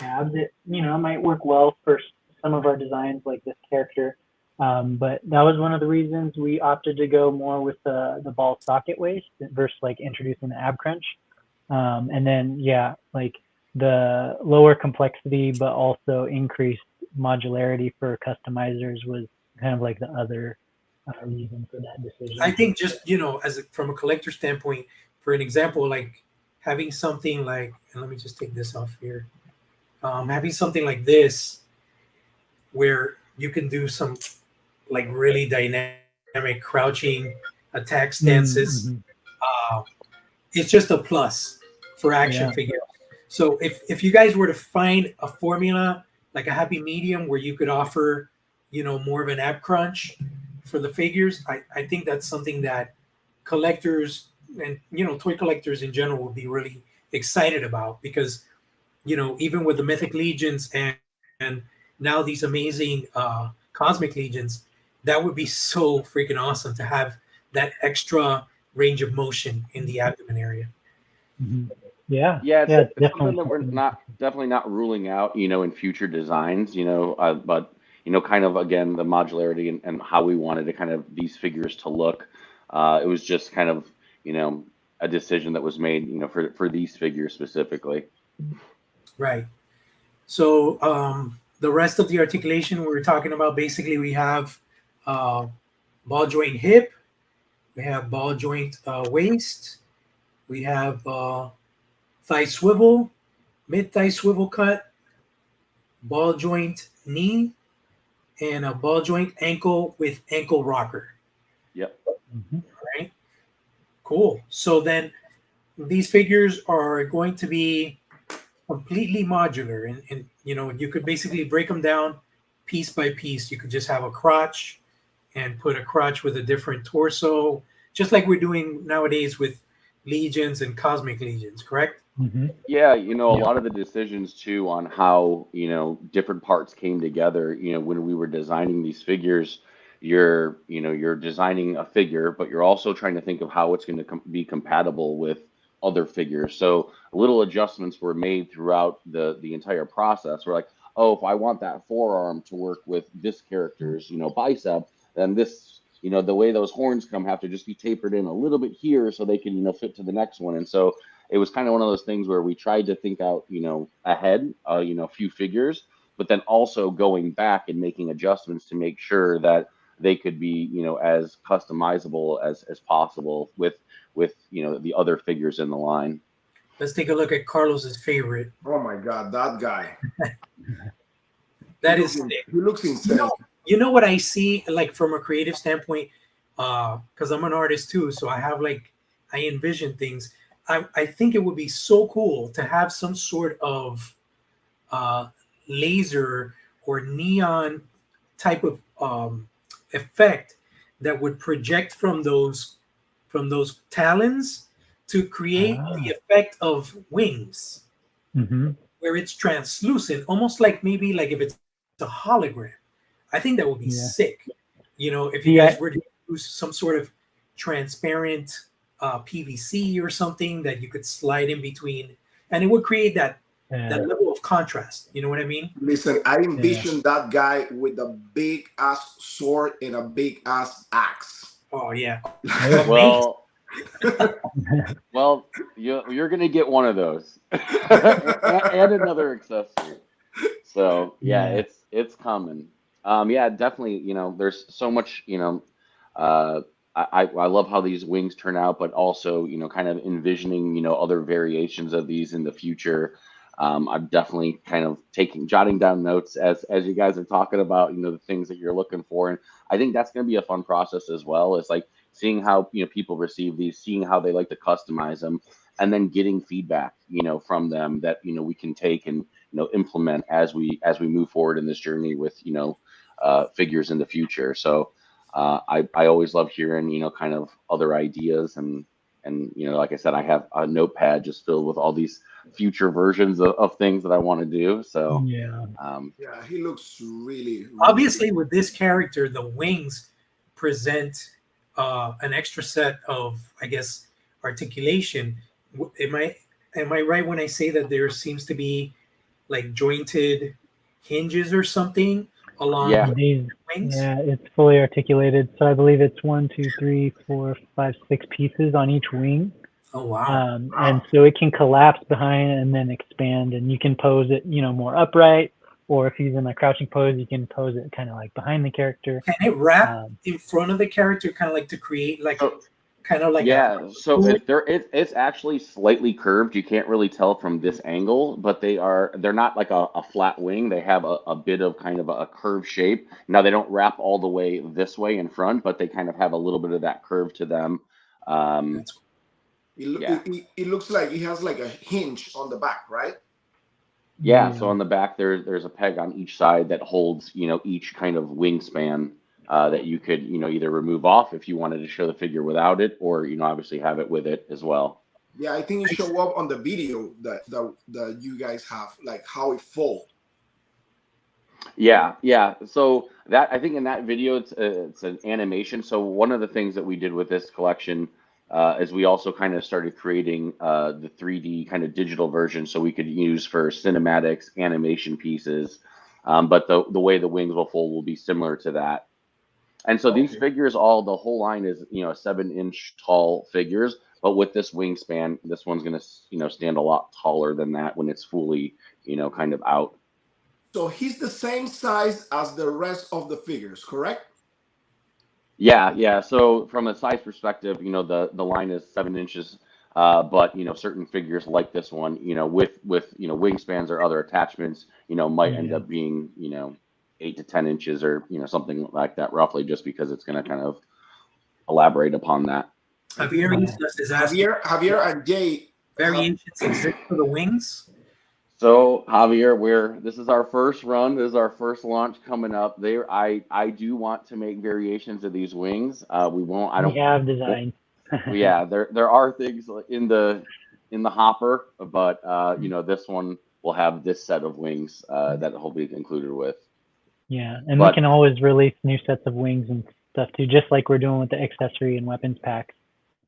abs. It might work well for some of our designs, like this character. But that was one of the reasons we opted to go more with the ball socket waist versus like introducing the ab crunch. And then like the lower complexity but also increased modularity for customizers was kind of like the other reason for that decision. I think just from a collector standpoint, for an example, like having something like, and let me just take this off here, having something like this, where you can do some like really dynamic crouching attack stances. Mhm. It's just a plus for action Yeah. figures. So if you guys were to find a formula, like a happy medium where you could offer, more of an ab crunch for the figures, I think that's something that collectors and, toy collectors in general would be really excited about, because, even with the Mythic Legions and now these amazing Cosmic Legions, that would be so freaking awesome to have that extra range of motion in the abdomen area. Mhm. Yeah. Yeah, Yeah, it's something that we're something- definitely not ruling out, in future designs, but kind of again the modularity and how we wanted to kind of these figures to look. It was just kind of, a decision that was made, for these figures specifically. Right. So the rest of the articulation we were talking about, basically we have ball joint hip, we have ball joint waist, We have thigh swivel, mid thigh swivel cut, ball joint knee, and a ball joint ankle with ankle rocker. Yep. Mhm. Right? Cool. So then these figures are going to be completely modular, and you could basically break them down piece by piece. You could just have a crotch and put a crotch with a different torso, just like we're doing nowadays with legions and cosmic legions, correct? Mhm. Yeah, a Yeah. lot of the decisions too on how, different parts came together, when we were designing these figures, you're designing a figure, but you're also trying to think of how it's going to be compatible with other figures. So little adjustments were made throughout the entire process. We're like, oh, if I want that forearm to work with this character's, bicep, then this, the way those horns come have to just be tapered in a little bit here so they can, fit to the next one. And so it was kind of one of those things where we tried to think out, ahead, a few figures, but then also going back and making adjustments to make sure that they could be, as customizable as possible with the other figures in the line. Let's take a look at Carlos's favorite. Oh my God, that guy. That is sick. He looks insane. You know what I see, like from a creative standpoint, because I'm an artist too, so I envision things. I think it would be so cool to have some sort of uh, laser or neon type of effect that would project from those talons to create the effect of wings, Mhm. where it's translucent, almost like maybe like if it's a hologram. I think that would be Yeah. sick. If you Yeah. guys were to use some sort of transparent PVC or something that you could slide in between, and it would create that Yeah. level of contrast. You know what I mean? Listen, I envision that guy with a big ass sword and a big ass axe. Oh yeah. Well, well, you're gonna get one of those, and another accessory. So yeah, Yeah. it's coming. Yeah, definitely. There's so much. I love how these wings turn out, but also kind of envisioning other variations of these in the future. I'm definitely kind of jotting down notes as you guys are talking about the things that you're looking for, and I think that's going to be a fun process as well. It's like seeing how people receive these, seeing how they like to customize them, and then getting feedback from them that we can take and implement as we move forward in this journey with figures in the future. So I always love hearing kind of other ideas, and like I said, I have a notepad just filled with all these future versions of things that I want to do. So Yeah. Yeah, he looks really, really Obviously, with this character, the wings present an extra set of, I guess, articulation. Am I right when I say that there seems to be like jointed hinges or something along Yeah. the These, wings? yeah, it's fully articulated. So I believe it's 1, 2, 3, 4, 5, 6 pieces on each wing. Oh wow! And so it can collapse behind and then expand, and you can pose it, more upright, or if he's in a crouching pose, you can pose it kind of like behind the character. Can it wrap Um, in front of the character, kind of like to create like So kind of like a yeah, so it's actually slightly curved. You can't really tell from this angle, but they're not like a flat wing. They have a bit of kind of a curved shape. Now they don't wrap all the way this way in front, but they kind of have a little bit of that curve to them. Um, That's yeah. it looks like he has like a hinge on the back, right? Yeah, so on the back there's a peg on each side that holds, each kind of wingspan that you could, either remove off if you wanted to show the figure without it, or obviously have it with it as well. Yeah, I think it show up on the video that you guys have, like how it fall. Yeah, yeah. So that I think in that video it's an animation. So one of the things that we did with this collection is we also kind of started creating the 3D kind of digital version, so we could use for cinematics, animation pieces. But the way the wings will fold will be similar to that. And so these Okay. figures, the whole line is 7-inch tall figures. But with this wingspan, this one's gonna stand a lot taller than that when it's fully kind of out. So he's the same size as the rest of the figures, correct? Yeah, yeah. So from a size perspective, the line is 7 inches But certain figures like this one, with wingspans or other attachments, might end up being 8 to 10 inches or something like that roughly, just because it's going to kind of elaborate upon that. Javier is asking, Javier and Jay, variations exist for the wings? So Javier, this is our first run. This is our first launch coming up. I do want to make variations of these wings. We have designs. Yeah, there are things in the hopper, but this one will have this set of wings that will be included with. Yeah, and we can always release new sets of wings and stuff too, just like we're doing with the accessory and weapons packs.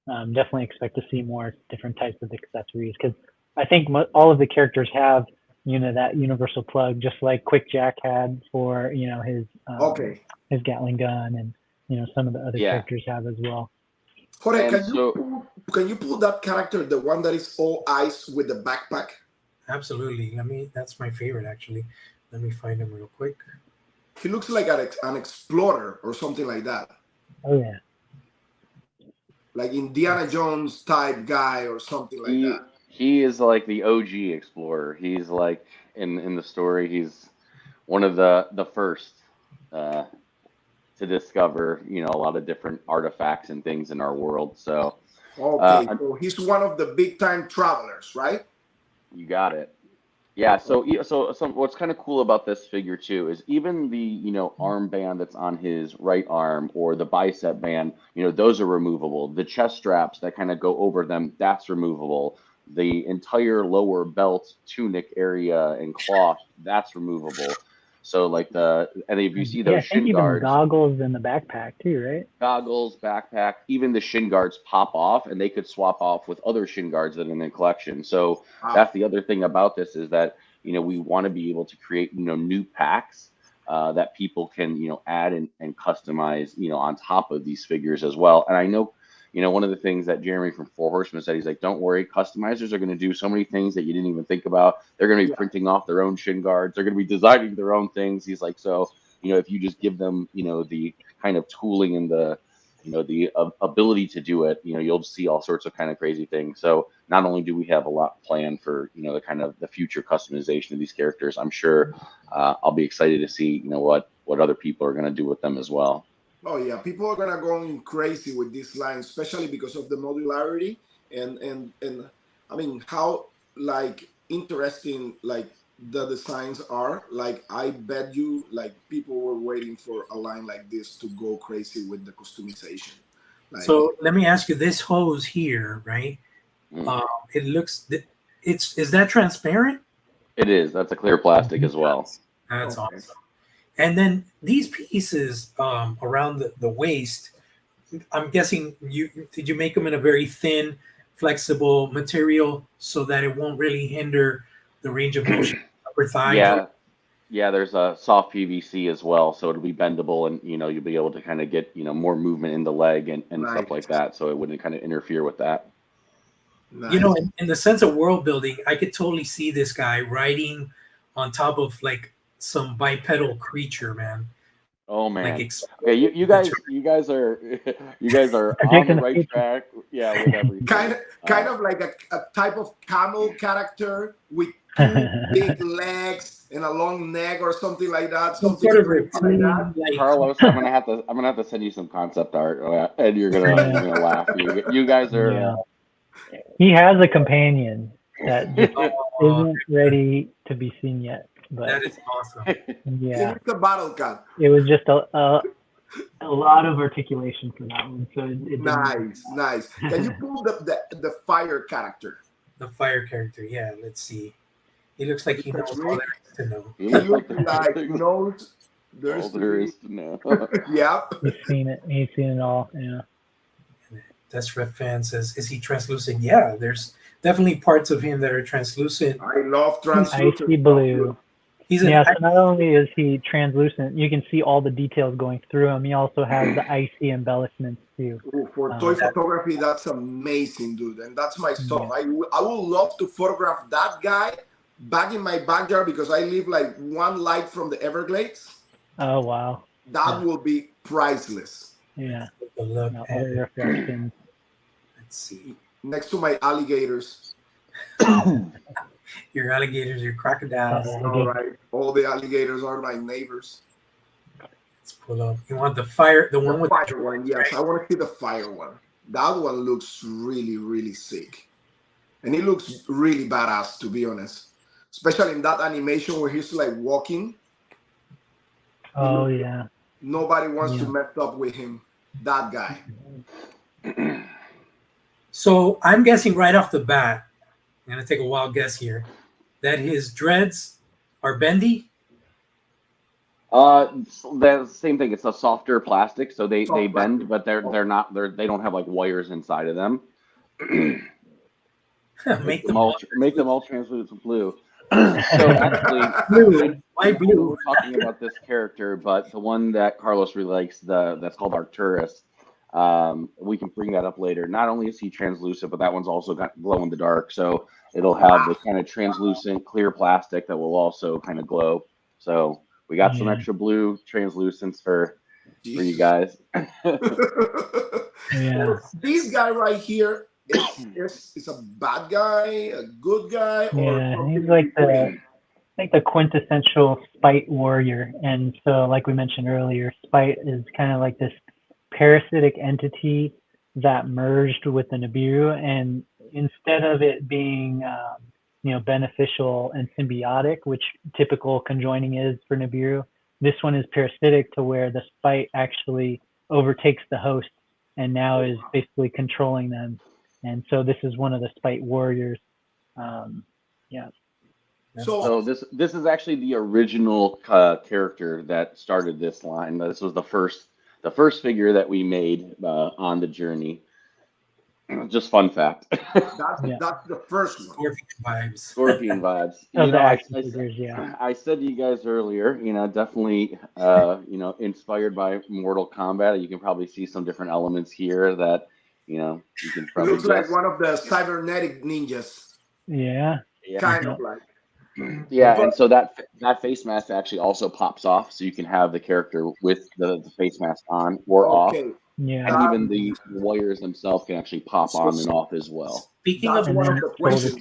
Definitely expect to see more different types of accessories, because I think all of the characters have that universal plug, just like Quick Jack had for his Gatling gun, and some of the other characters have as well. Jorge, can you pull that character, the one that is all eyes with the backpack? Absolutely. That's my favorite, actually. Let me find him real quick. He looks like an explorer or something like that. Oh yeah. Like Indiana Jones type guy or something like that. He is like the OG explorer. He's like in the story, he's one of the first to discover a lot of different artifacts and things in our world. So so he's one of the big time travelers, right? You got it. Yeah. So what's kind of cool about this figure too is even the armband that's on his right arm or the bicep band, those are removable. The chest straps that kind of go over them, that's removable. The entire lower belt, tunic area and cloth, that's removable. So and if you see those shin guards, goggles in the backpack too, right? Goggles, backpack, even the shin guards pop off, and they could swap off with other shin guards that are in the collection. So that's the other thing about this is that we want to be able to create new packs that people can add and customize on top of these figures as well. And I know one of the things that Jeremy from Four Horsemen said, he's like, don't worry, customizers are going to do so many things that you didn't even think about. They're going to be printing off their own shin guards. They're going to be designing their own things. He's like, so, if you just give them, the kind of tooling and the ability to do it, you'll see all sorts of kind of crazy things. So not only do we have a lot planned for, the kind of the future customization of these characters, I'm sure I'll be excited to see, what other people are going to do with them as well. Oh yeah, people are gonna go crazy with this line, especially because of the modularity and I mean how interesting the designs are. I bet you people were waiting for a line like this to go crazy with the customization. So let me ask you, this hose here, right? It looks, is that transparent? It is. That's a clear plastic as well. That's awesome. And then these pieces around the waist, I'm guessing did you make them in a very thin, flexible material so that it won't really hinder the range of motion upper thigh? Yeah. There's a soft PVC as well, so it'll be bendable, and you'll be able to kind of get more movement in the leg and stuff like that, so it wouldn't kind of interfere with that. Nice. In the sense of world building, I could totally see this guy riding on top of some bipedal creature, man. Oh man. Okay, you guys are on the right track. Yeah, with everything. Kind of like a type of camel character with two big legs and a long neck or something like that. Something sort of reptilian, Carlos, I'm gonna have to send you some concept art, and you're gonna laugh. You guys are. Yeah. He has a companion that just isn't ready to be seen yet. But that is awesome. Yeah, it's a battle cat. It was just a lot of articulation for that one. So nice. Can you pull the fire character? The fire character, yeah. Let's see. He looks like he knows all there is to know. He looks like knows all there is to know. Yeah. He's seen it. He's seen it all. Yeah. That's Rep Fan says, is he translucent? Yeah, there's definitely parts of him that are translucent. I love translucent. Icy blue. So not only is he translucent, you can see all the details going through him. He also has the icy embellishments too. For toy photography, that's amazing, dude, and that's my stuff. Yeah. I would love to photograph that guy back in my backyard because I live one light from the Everglades. Oh wow! That will be priceless. Yeah. Look all the reflections. Let's see. next to my alligators. Your alligators, your crocodiles. All right, all the alligators are my neighbors. Let's pull up. You want the fire, the one The with fire the one, yes. I want to see the fire one. That one looks really, really sick. And it looks really badass, to be honest. Especially in that animation where he's like walking. Oh yeah. Nobody wants to mess up with him. That guy. So I'm guessing right off the bat, I'm gonna take a wild guess here, that his dreads are bendy. The same thing. It's a softer plastic, so they Soft bend, plastic. but they don't have like wires inside of them. Make them all Make them all translucent blue. So actually, blue. Why blue? we're talking about this character, but the one that Carlos really likes, that's called Arcturus. We can bring that up later. Not only is he translucent, but that one's also got glow in the dark. So it'll have the kind of translucent, clear plastic that will also kind of glow. So we got some extra blue translucence for you guys. Yeah. This guy right here is a bad guy, a good guy, or Yeah, something he's like between? the quintessential spite warrior. And so, like we mentioned earlier, spite is kind of like this parasitic entity that merged with the Nibiru, and instead of it being beneficial and symbiotic, which typical conjoining is for Nibiru, this one is parasitic to where the spite actually overtakes the host and now is basically controlling them. And so this is one of the spite warriors. So this is actually the original character that started this line. This was the first figure that we made on the journey. Just fun fact. That's the first one. Scorpion vibes. Scorpion vibes. Of the action figures, yeah. I said to you guys earlier, definitely, inspired by Mortal Kombat. You can probably see some different elements here that, you can It probably looks like one of the cybernetic ninjas. Yeah. Kind of like. Yeah, and so that face mask actually also pops off, so you can have the character with the face mask on or off. Yeah. And even the wires themselves can actually pop on and off as well. Speaking That's of one of the questions.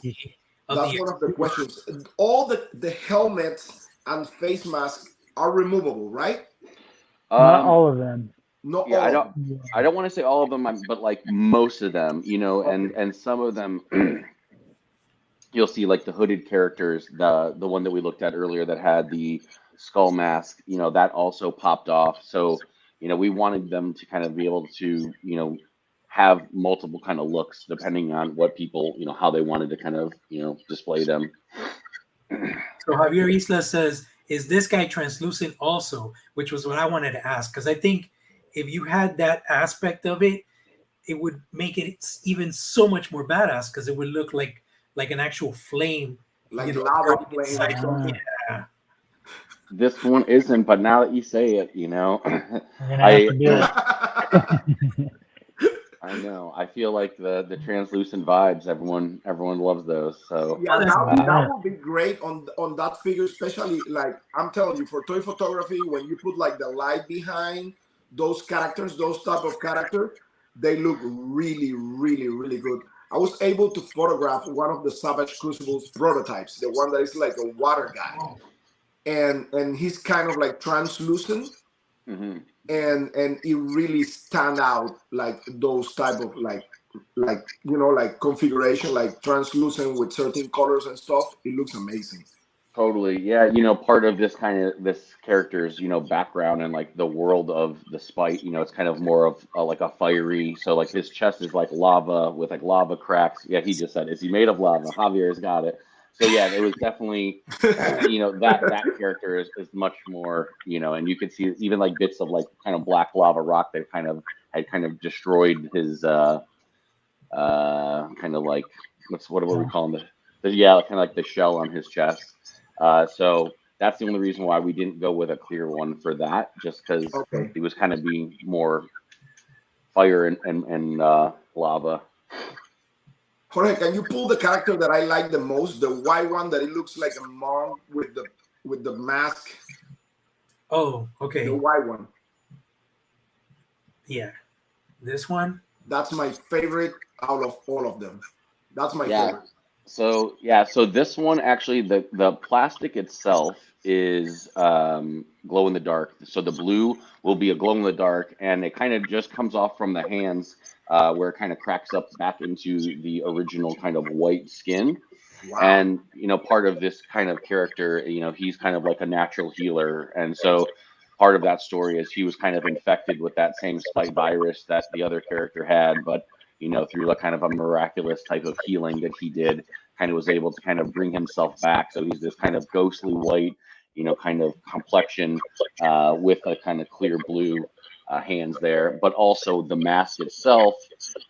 of That's one of the questions. All the helmets and face masks are removable, right? Not all of them. Not Yeah, all. I don't want to say all of them, but like most of them, and some of them you'll see like the hooded characters, the one that we looked at earlier that had the skull mask, that also popped off. So, we wanted them to kind of be able to, have multiple kind of looks depending on what people, how they wanted to kind of, display them. So Javier Isla says, is this guy translucent also? Which was what I wanted to ask, because I think if you had that aspect of it, it would make it even so much more badass, because it would look like an actual flame, like lava flame. Yeah. This one isn't, but now that you say it, I know. I feel like the translucent vibes. Everyone loves those. So yeah, that would be great on that figure, especially like I'm telling you, for toy photography, when you put like the light behind those characters, those type of characters, they look really, really, really good. I was able to photograph one of the Savage Crucibles prototypes, the one that is like a water guy, and he's kind of like translucent. Mm-hmm. And it really stand out like those type of like configuration, like translucent with certain colors and stuff. It looks amazing. Totally. Yeah. Part of this character's, background and like the world of the spite, it's kind of more of like a fiery. So like his chest is like lava with like lava cracks. Yeah. He just said, is he made of lava? Javier's got it. So yeah, it was definitely, that character is much more, and you could see even like bits of like kind of black lava rock that had destroyed his, kind of like, what are we calling kind of like the shell on his chest. So that's the only reason why we didn't go with a clear one for that, just because he was kind of being more fire and lava. Jorge, can you pull the character that I like the most, the white one that it looks like a monk with the mask? Oh, okay. The white one. Yeah. This one? That's my favorite out of all of them. That's my Yeah. favorite. So this one actually, the plastic itself is glow in the dark. So the blue will be a glow in the dark, and it kind of just comes off from the hands, where it kind of cracks up back into the original kind of white skin. Wow. And part of this kind of character, he's kind of like a natural healer, and so part of that story is he was kind of infected with that same spike virus that the other character had, but through a kind of a miraculous type of healing that he did, kind of was able to kind of bring himself back. So he's this kind of ghostly white, kind of complexion, with a kind of clear blue hands there, but also the mask itself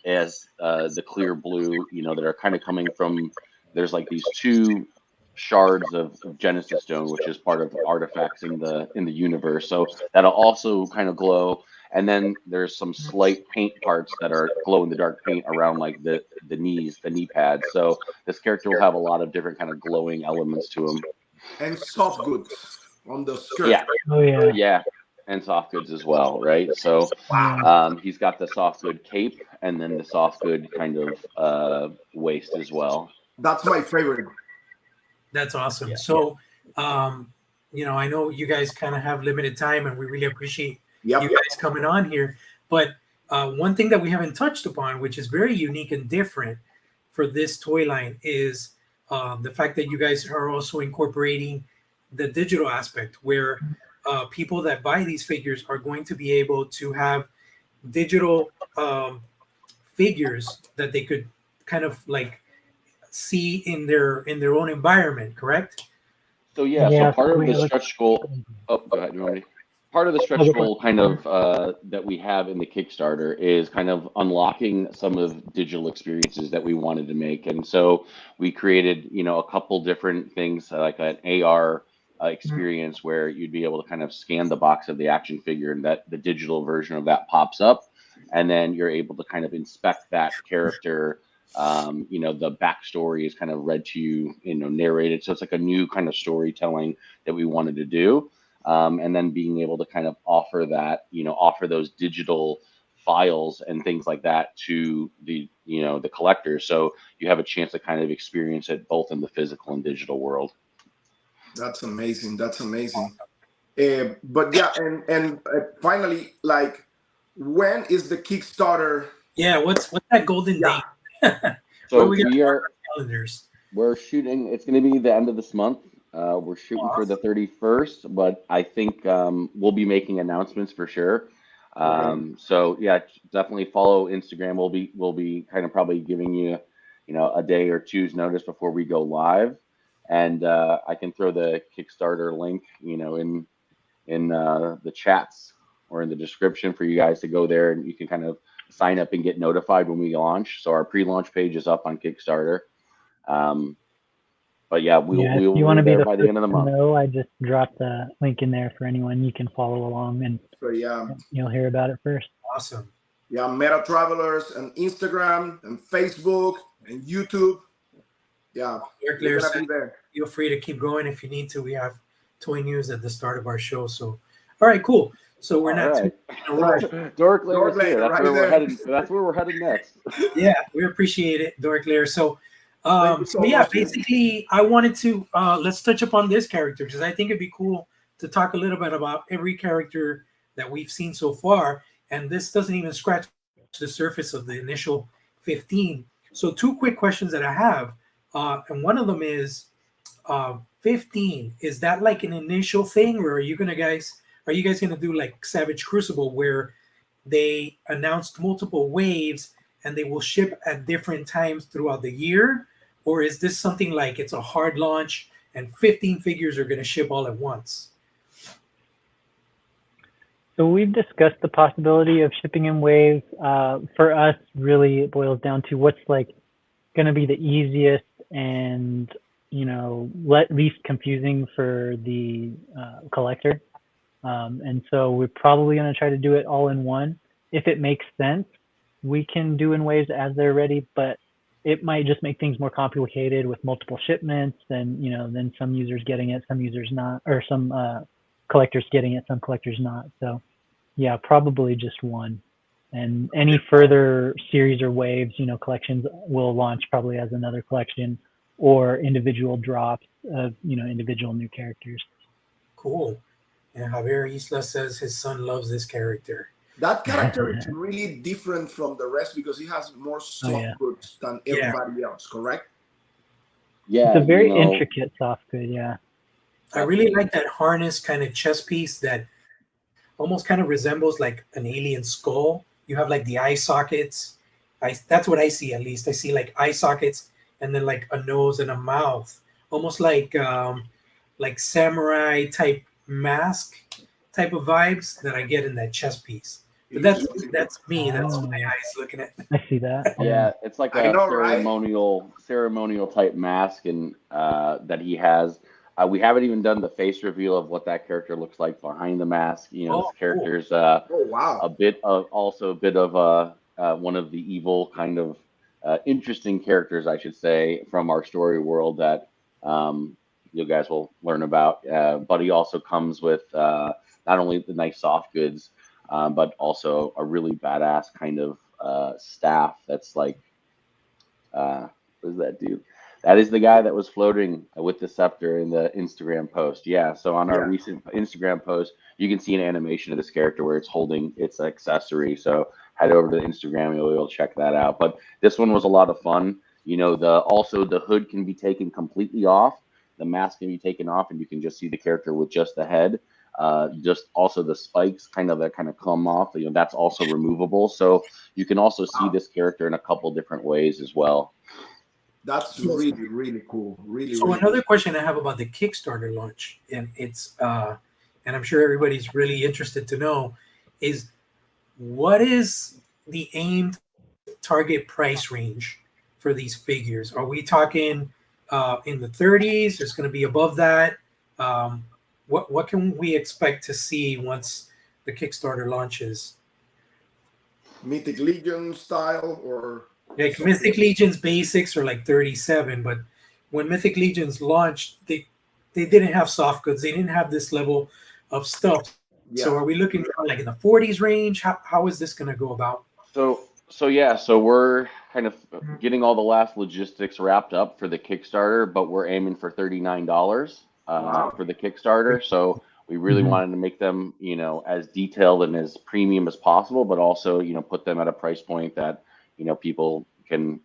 is the clear blue, that are kind of coming from. There's like these two shards of Genesis stone, which is part of the artifacts in the universe. So that'll also kind of glow. And then there's some slight paint parts that are glow in the dark paint around like the knees, the knee pads. So this character will have a lot of different kind of glowing elements to him. And soft goods on the skirt. Yeah. Oh yeah. Yeah. And soft goods as well, right? So he's got the soft good cape and then the soft good kind of waist as well. That's my favorite. That's awesome. Yeah. So, I know you guys kind of have limited time, and we really appreciate Yep. you guys coming on here. But one thing that we haven't touched upon, which is very unique and different for this toy line, is the fact that you guys are also incorporating the digital aspect, where people that buy these figures are going to be able to have digital figures that they could kind of like see in their own environment, correct? So Yeah, part of we the have a- stretch goal. Oh, go ahead. You want me? Part of the stretch goal kind of that we have in the Kickstarter is kind of unlocking some of digital experiences that we wanted to make. And so we created, a couple different things like an AR experience where you'd be able to kind of scan the box of the action figure and that the digital version of that pops up. And then you're able to kind of inspect that character. The backstory is kind of read to you, narrated. So it's like a new kind of storytelling that we wanted to do. And then being able to kind of offer that, offer those digital files and things like that to the collectors. So you have a chance to kind of experience it both in the physical and digital world. That's amazing. That's amazing. But yeah, and finally, like, when is the Kickstarter? Yeah. What's that golden Yeah. date? So we calendars. We're shooting. It's going to be the end of this month. We're shooting for the 31st, but I think we'll be making announcements for sure. So yeah, definitely follow Instagram. We'll be kind of probably giving you, a day or two's notice before we go live, and I can throw the Kickstarter link, in the chats or in the description for you guys to go there, and you can kind of sign up and get notified when we launch. So our pre-launch page is up on Kickstarter. But yeah, we'll you want to be there the by the first end of the to month. know, I just dropped the link in there for anyone. You can follow along, and So yeah, you'll hear about it first. Awesome. yeah, Metatravelers and Instagram and Facebook and YouTube. Yeah, Derek we're Lair gonna said, be there. feel free to keep going if you need to. We have toy news at the start of our show. So, all right, cool. So we're not All right. in a rush. Doric Lair is Lair, here. That's right where we're there. headed. That's where we're headed next. Yeah, we appreciate it, Doric Lair. So, Thank you so yeah, much. basically, I wanted to let's touch upon this character because I think it'd be cool to talk a little bit about every character that we've seen so far. And this doesn't even scratch the surface of the initial 15. So, two quick questions that I have, and one of them is 15. Is that like an initial thing, or are you guys gonna do like Savage Crucible where they announced multiple waves and they will ship at different times throughout the year? Or is this something like it's a hard launch and 15 figures are going to ship all at once? So we've discussed the possibility of shipping in waves. For us, really, it boils down to what's like going to be the easiest and least confusing for the collector. And so we're probably going to try to do it all in one. If it makes sense, we can do in waves as they're ready, but it might just make things more complicated with multiple shipments and, then some users getting it, some users not, or some collectors getting it, some collectors not. So yeah, probably just one. And any further series or waves, collections will launch probably as another collection or individual drops of, individual new characters. Cool. And Javier Isla says his son loves this character. That character is really different from the rest because he has more soft goods than everybody else, correct? Yeah, it's a very intricate soft good, yeah. I really like that harness kind of chest piece that almost kind of resembles like an alien skull. You have like the eye sockets. That's what I see, at least. I see like eye sockets and then like a nose and a mouth, almost like samurai type mask type of vibes that I get in that chest piece. But that's me. That's my eyes looking at. I see that. Yeah, it's like a ceremonial type mask, and that he has. We haven't even done the face reveal of what that character looks like behind the mask. This character's a bit of one of the evil kind of interesting characters, I should say, from our story world that you guys will learn about. But he also comes with not only the nice soft goods, but also a really badass kind of staff that's like, what does that do? That is the guy that was floating with the scepter in the Instagram post. Yeah, so on our recent Instagram post, you can see an animation of this character where it's holding its accessory. So head over to the Instagram, you'll check that out. But this one was a lot of fun. Also the hood can be taken completely off. The mask can be taken off, and you can just see the character with just the head. Just also the spikes that come off. That's also removable. So you can also see this character in a couple different ways as well. That's really, really cool. So another question I have about the Kickstarter launch, and it's and I'm sure everybody's really interested to know, is what is the aimed target price range for these figures? Are we talking in the 30s? It's going to be above that. What can we expect to see once the Kickstarter launches? Mythic Legion style or? Like Mythic Legion's basics are like 37, but when Mythic Legion's launched, they didn't have soft goods. They didn't have this level of stuff. Yeah. So are we looking like in the 40s range? How is this going to go about? So we're kind of getting all the last logistics wrapped up for the Kickstarter, but we're aiming for $39 for the Kickstarter. So we really wanted to make them, as detailed and as premium as possible, but also, put them at a price point that people can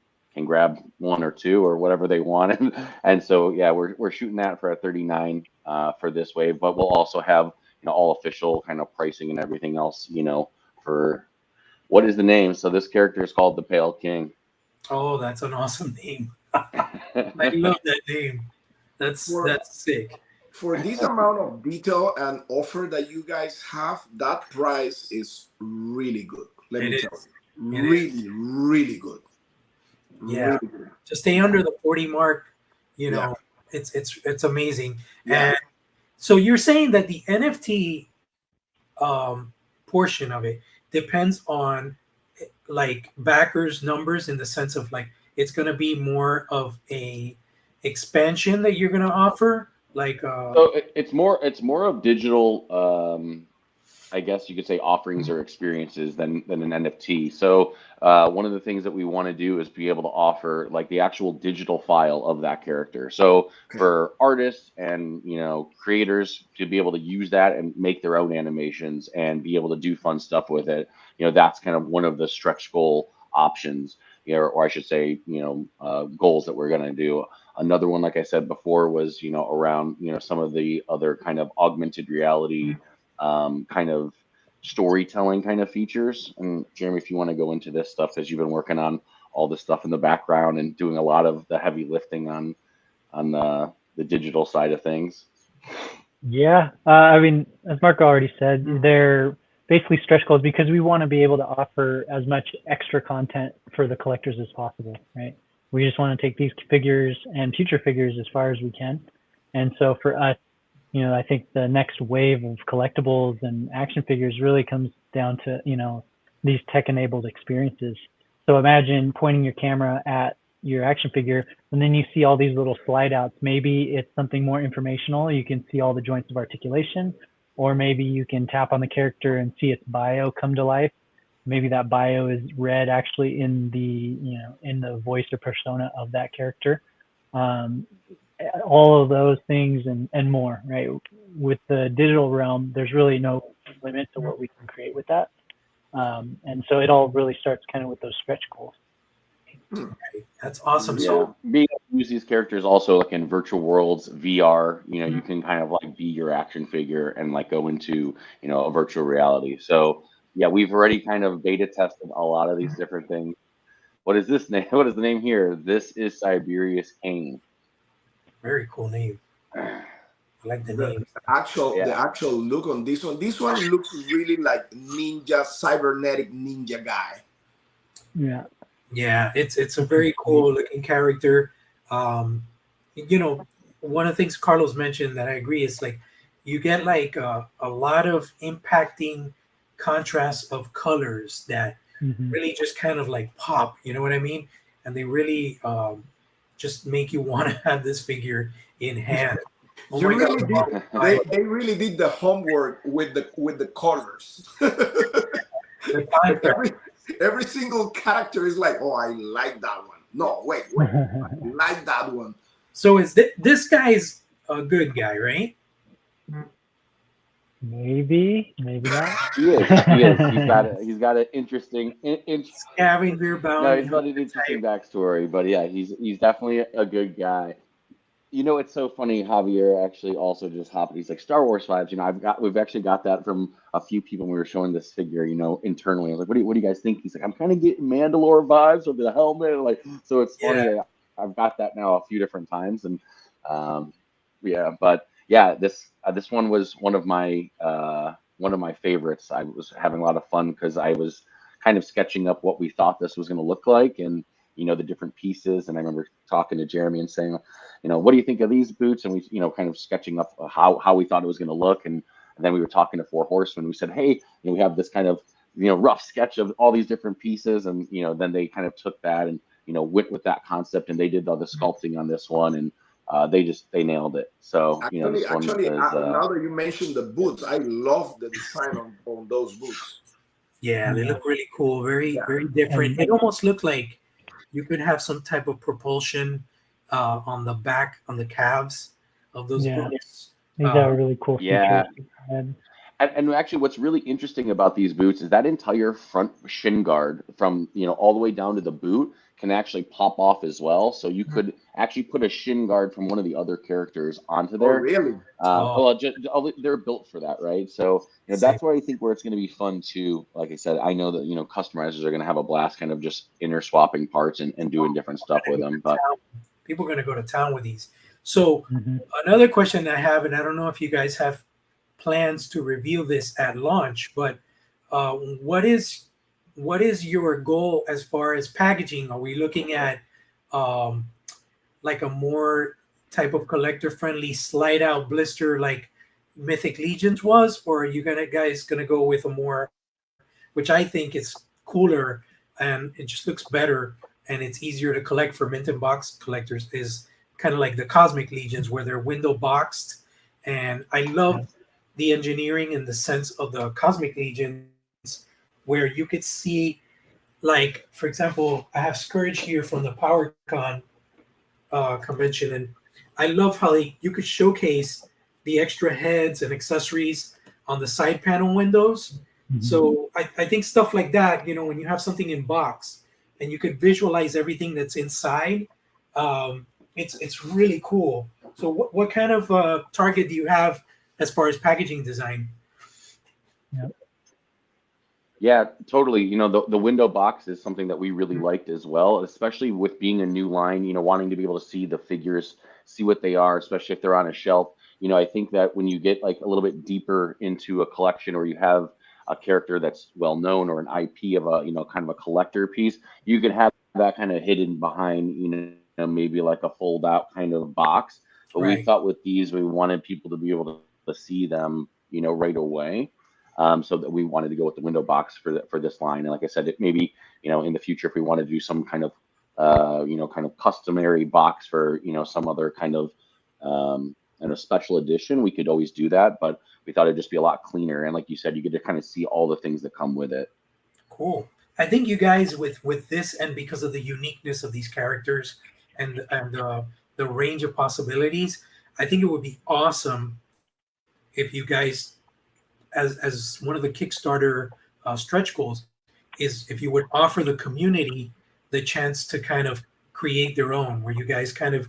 grab one or two or whatever they want. And so, we're shooting that for a 39 for this wave, but we'll also have, all official kind of pricing and everything else, for what is the name. So this character is called the Pale King. Oh, that's an awesome name. I love that name. That's sick. For this amount of detail and offer that you guys have, that price is really good. Let me tell you. Really, really good. Yeah, really good. To stay under the 40 mark, it's amazing. Yeah. And so you're saying that the NFT portion of it depends on like backers numbers, in the sense of like it's going to be more of a expansion that you're going to offer, like so it's more of digital I guess you could say offerings or experiences than an NFT. So one of the things that we want to do is be able to offer like the actual digital file of that character. So for artists and creators to be able to use that and make their own animations and be able to do fun stuff with it, that's kind of one of the stretch goal options, or I should say, goals that we're going to do. Another one, like I said before, was around some of the other kind of augmented reality kind of storytelling kind of features. And Jeremy, if you want to go into this stuff, as you've been working on all this stuff in the background and doing a lot of the heavy lifting on the digital side of things. Yeah, I mean, as Marco already said, they're basically stretch goals because we want to be able to offer as much extra content for the collectors as possible, right? We just want to take these figures and future figures as far as we can. And so for us, I think the next wave of collectibles and action figures really comes down to, these tech-enabled experiences. So imagine pointing your camera at your action figure, and then you see all these little slide outs. Maybe it's something more informational. You can see all the joints of articulation, or maybe you can tap on the character and see its bio come to life. maybe that bio is read actually in the, in the voice or persona of that character. All of those things and more, right? With the digital realm, there's really no limit to what we can create with that. And so it all really starts kind of with those stretch goals. That's awesome. Yeah, So being able to use these characters also like in virtual worlds, VR, you can kind of like be your action figure and like go into, a virtual reality. So yeah, we've already kind of beta tested a lot of these different things. What is this name? What is the name here? This is Siberius Kane. very cool name. I like the name. The actual look on this one. This one looks really like ninja, cybernetic ninja guy. Yeah, it's a very cool looking character. One of the things Carlos mentioned that I agree is like you get like a lot of impacting contrast of colors that really just kind of like pop. You know what I mean? And they really just make you want to have this figure in hand. They really did the homework with the colors. Every single character is like, oh, I like that one. No, wait, I like that one. So is this guy's a good guy, right? Maybe not. He is. He's got an interesting scavenger bounty. No, he's got an interesting backstory, but yeah, he's definitely a good guy. It's so funny. Javier actually also just hopped. He's like Star Wars vibes. We've actually got that from a few people when we were showing this figure. Internally, I was like, "What do you guys think?" He's like, "I'm kind of getting Mandalore vibes with the helmet." Like, so it's funny. Yeah. I've got that now a few different times, and this one was one of my favorites. I was having a lot of fun because I was kind of sketching up what we thought this was going to look like, and the different pieces. And I remember talking to Jeremy and saying, what do you think of these boots? And we, kind of sketching up how we thought it was going to look. And then we were talking to Four Horsemen. We said, hey, we have this kind of, rough sketch of all these different pieces. And, then they kind of took that and, went with that concept, and they did all the sculpting on this one. And they nailed it. So, actually, now that you mentioned the boots, I love the design on those boots. Yeah, they look really cool. Very different. It almost looked like you could have some type of propulsion on the back, on the calves of those boots. These are really cool features. And actually, what's really interesting about these boots is that entire front shin guard from all the way down to the boot can actually pop off as well. So you could actually put a shin guard from one of the other characters onto there. Oh, really? Well, they're built for that, right? So that's where I think where it's going to be fun too. Like I said, I know that customizers are going to have a blast, kind of just inner swapping parts and doing different stuff with them. But people are going to go to town with these. So another question I have, and I don't know if you guys have plans to reveal this at launch, but what is your goal as far as packaging? Are we looking at like a more type of collector friendly slide out blister like Mythic Legions was, or are you guys gonna go with a more, which I think is cooler and it just looks better and it's easier to collect for mint and box collectors, is kind of like the Cosmic Legions where they're window boxed. And I love the engineering in the sense of the Cosmic Legions where you could see, like, for example, I have Scourge here from the PowerCon convention, and I love how you could showcase the extra heads and accessories on the side panel windows. So I think stuff like that, when you have something in box and you could visualize everything that's inside, it's really cool. So what kind of target do you have as far as packaging design? Yeah, totally. The window box is something that we really liked as well, especially with being a new line, wanting to be able to see the figures, see what they are, especially if they're on a shelf. I think that when you get like a little bit deeper into a collection, or you have a character that's well known, or an IP of a, kind of a collector piece, you could have that kind of hidden behind, maybe like a fold out kind of box. But we thought with these, we wanted people to be able to see them, right away. So that we wanted to go with the window box for this line. And like I said, it maybe, in the future, if we want to do some kind of, kind of customary box for, some other kind of, special edition, we could always do that. But we thought it'd just be a lot cleaner. And like you said, you get to kind of see all the things that come with it. Cool. I think you guys with this, and because of the uniqueness of these characters and the range of possibilities, I think it would be awesome if you guys, as one of the Kickstarter stretch goals, is if you would offer the community the chance to kind of create their own, where you guys kind of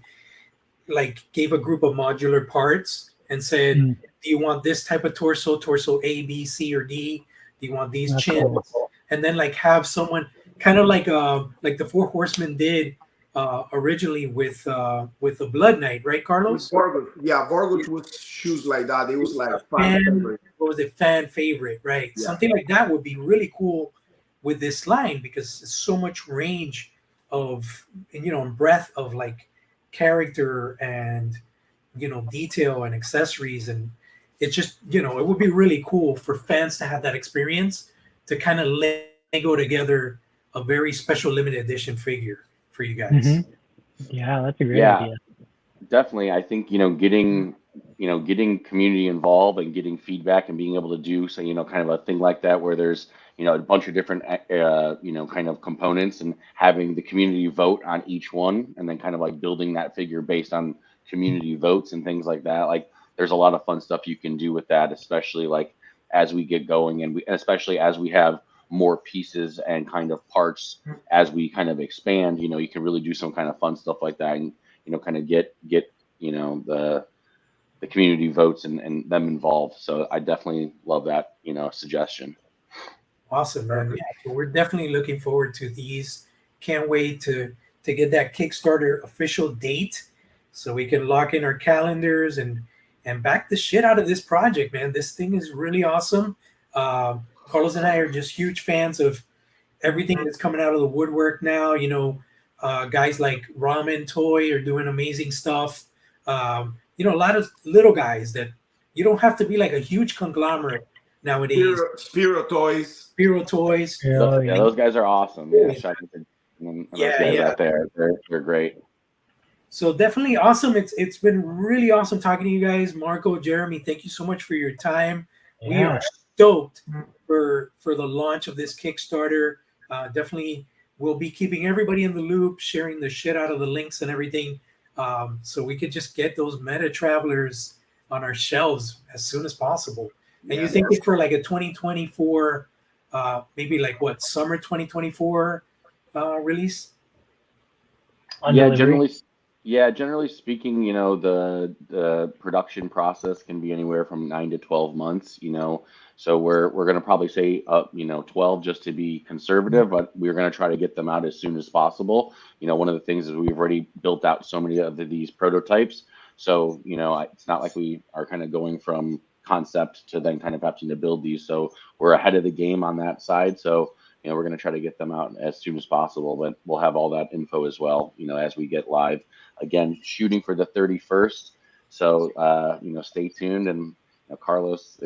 like gave a group of modular parts and said, Mm. do you want this type of torso A, B, C, or D? Do you want these That's chins? cool. And then like have someone kind of like the Four Horsemen did originally with the Blood Knight, right, Carlos? Vorgus. Yeah, Vorgus with shoes like that. It was like Fan, what was it? Fan favorite, right? Yeah. Something like that would be really cool with this line, because it's so much range of, and breadth of like character and detail and accessories, and it's just it would be really cool for fans to have that experience, to kind of Lego together a very special limited edition figure for you guys. Mhm. Yeah, that's a great Yeah. idea. Definitely. I think, getting community involved and getting feedback and being able to do, so, kind of a thing like that where there's, a bunch of different, kind of components, and having the community vote on each one, and then kind of like building that figure based on community votes and things like that. Like, there's a lot of fun stuff you can do with that, especially like as we get going, and especially as we have more pieces and kind of parts as we kind of expand, you can really do some kind of fun stuff like that, and kind of get the community votes and them involved. So I definitely love that suggestion. Awesome, man. Yeah, so we're definitely looking forward to these. Can't wait to get that Kickstarter official date, so we can lock in our calendars and back the shit out of this project, man. This thing is really awesome. Carlos and I are just huge fans of everything that's coming out of the woodwork now. Guys like Ramen Toy are doing amazing stuff. A lot of little guys that you don't have to be like a huge conglomerate nowadays. Spiro Toys. Spiro Toys. Yeah, those guys are awesome. Yeah, shout out to those guys yeah. out there. They're great. So definitely awesome. It's been really awesome talking to you guys. Marco, Jeremy, thank you so much for your time. Yeah. We are stoked for the launch of this Kickstarter. Definitely we'll be keeping everybody in the loop, sharing the shit out of the links and everything, so we could just get those Metatravelers on our shelves as soon as possible. And you think it for like a 2024, maybe like what, summer 2024 release? Generally speaking, the production process can be anywhere from 9 to 12 months, so we're going to probably say 12 just to be conservative, but we're going to try to get them out as soon as possible. One of the things is we've already built out so many of these prototypes, so it's not like we are kind of going from concept to then kind of having to build these, so we're ahead of the game on that side. So we're going to try to get them out as soon as possible, but we'll have all that info as well, as we get live. Again, shooting for the 31st. So, stay tuned. And Carlos,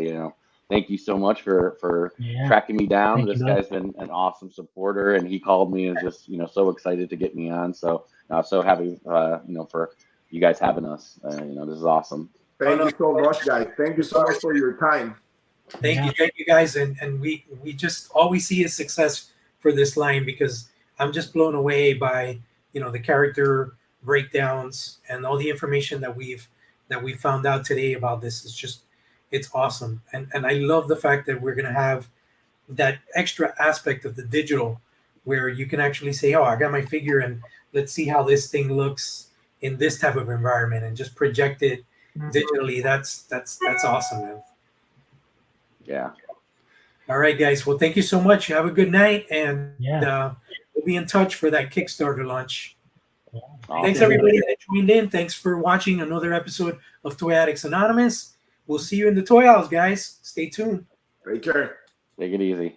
thank you so much for tracking me down. This guy's been an awesome supporter, and he called me and just, so excited to get me on. So I'm so happy, for you guys having us. This is awesome. Thank you so much, guys. Thank you so much for your time. Thank you guys, and we just all we see is success for this line, because I'm just blown away by the character breakdowns and all the information that we found out today about this. It's awesome, and I love the fact that we're gonna have that extra aspect of the digital, where you can actually say, oh, I got my figure and let's see how this thing looks in this type of environment, and just project it digitally. That's awesome, man. Yeah. All right, guys. Well, thank you so much. Have a good night, and we'll be in touch for that Kickstarter launch. Awesome. Thanks, everybody that joined in. Thanks for watching another episode of Toy Addicts Anonymous. We'll see you in the toy house, guys. Stay tuned. Take care. Take it easy.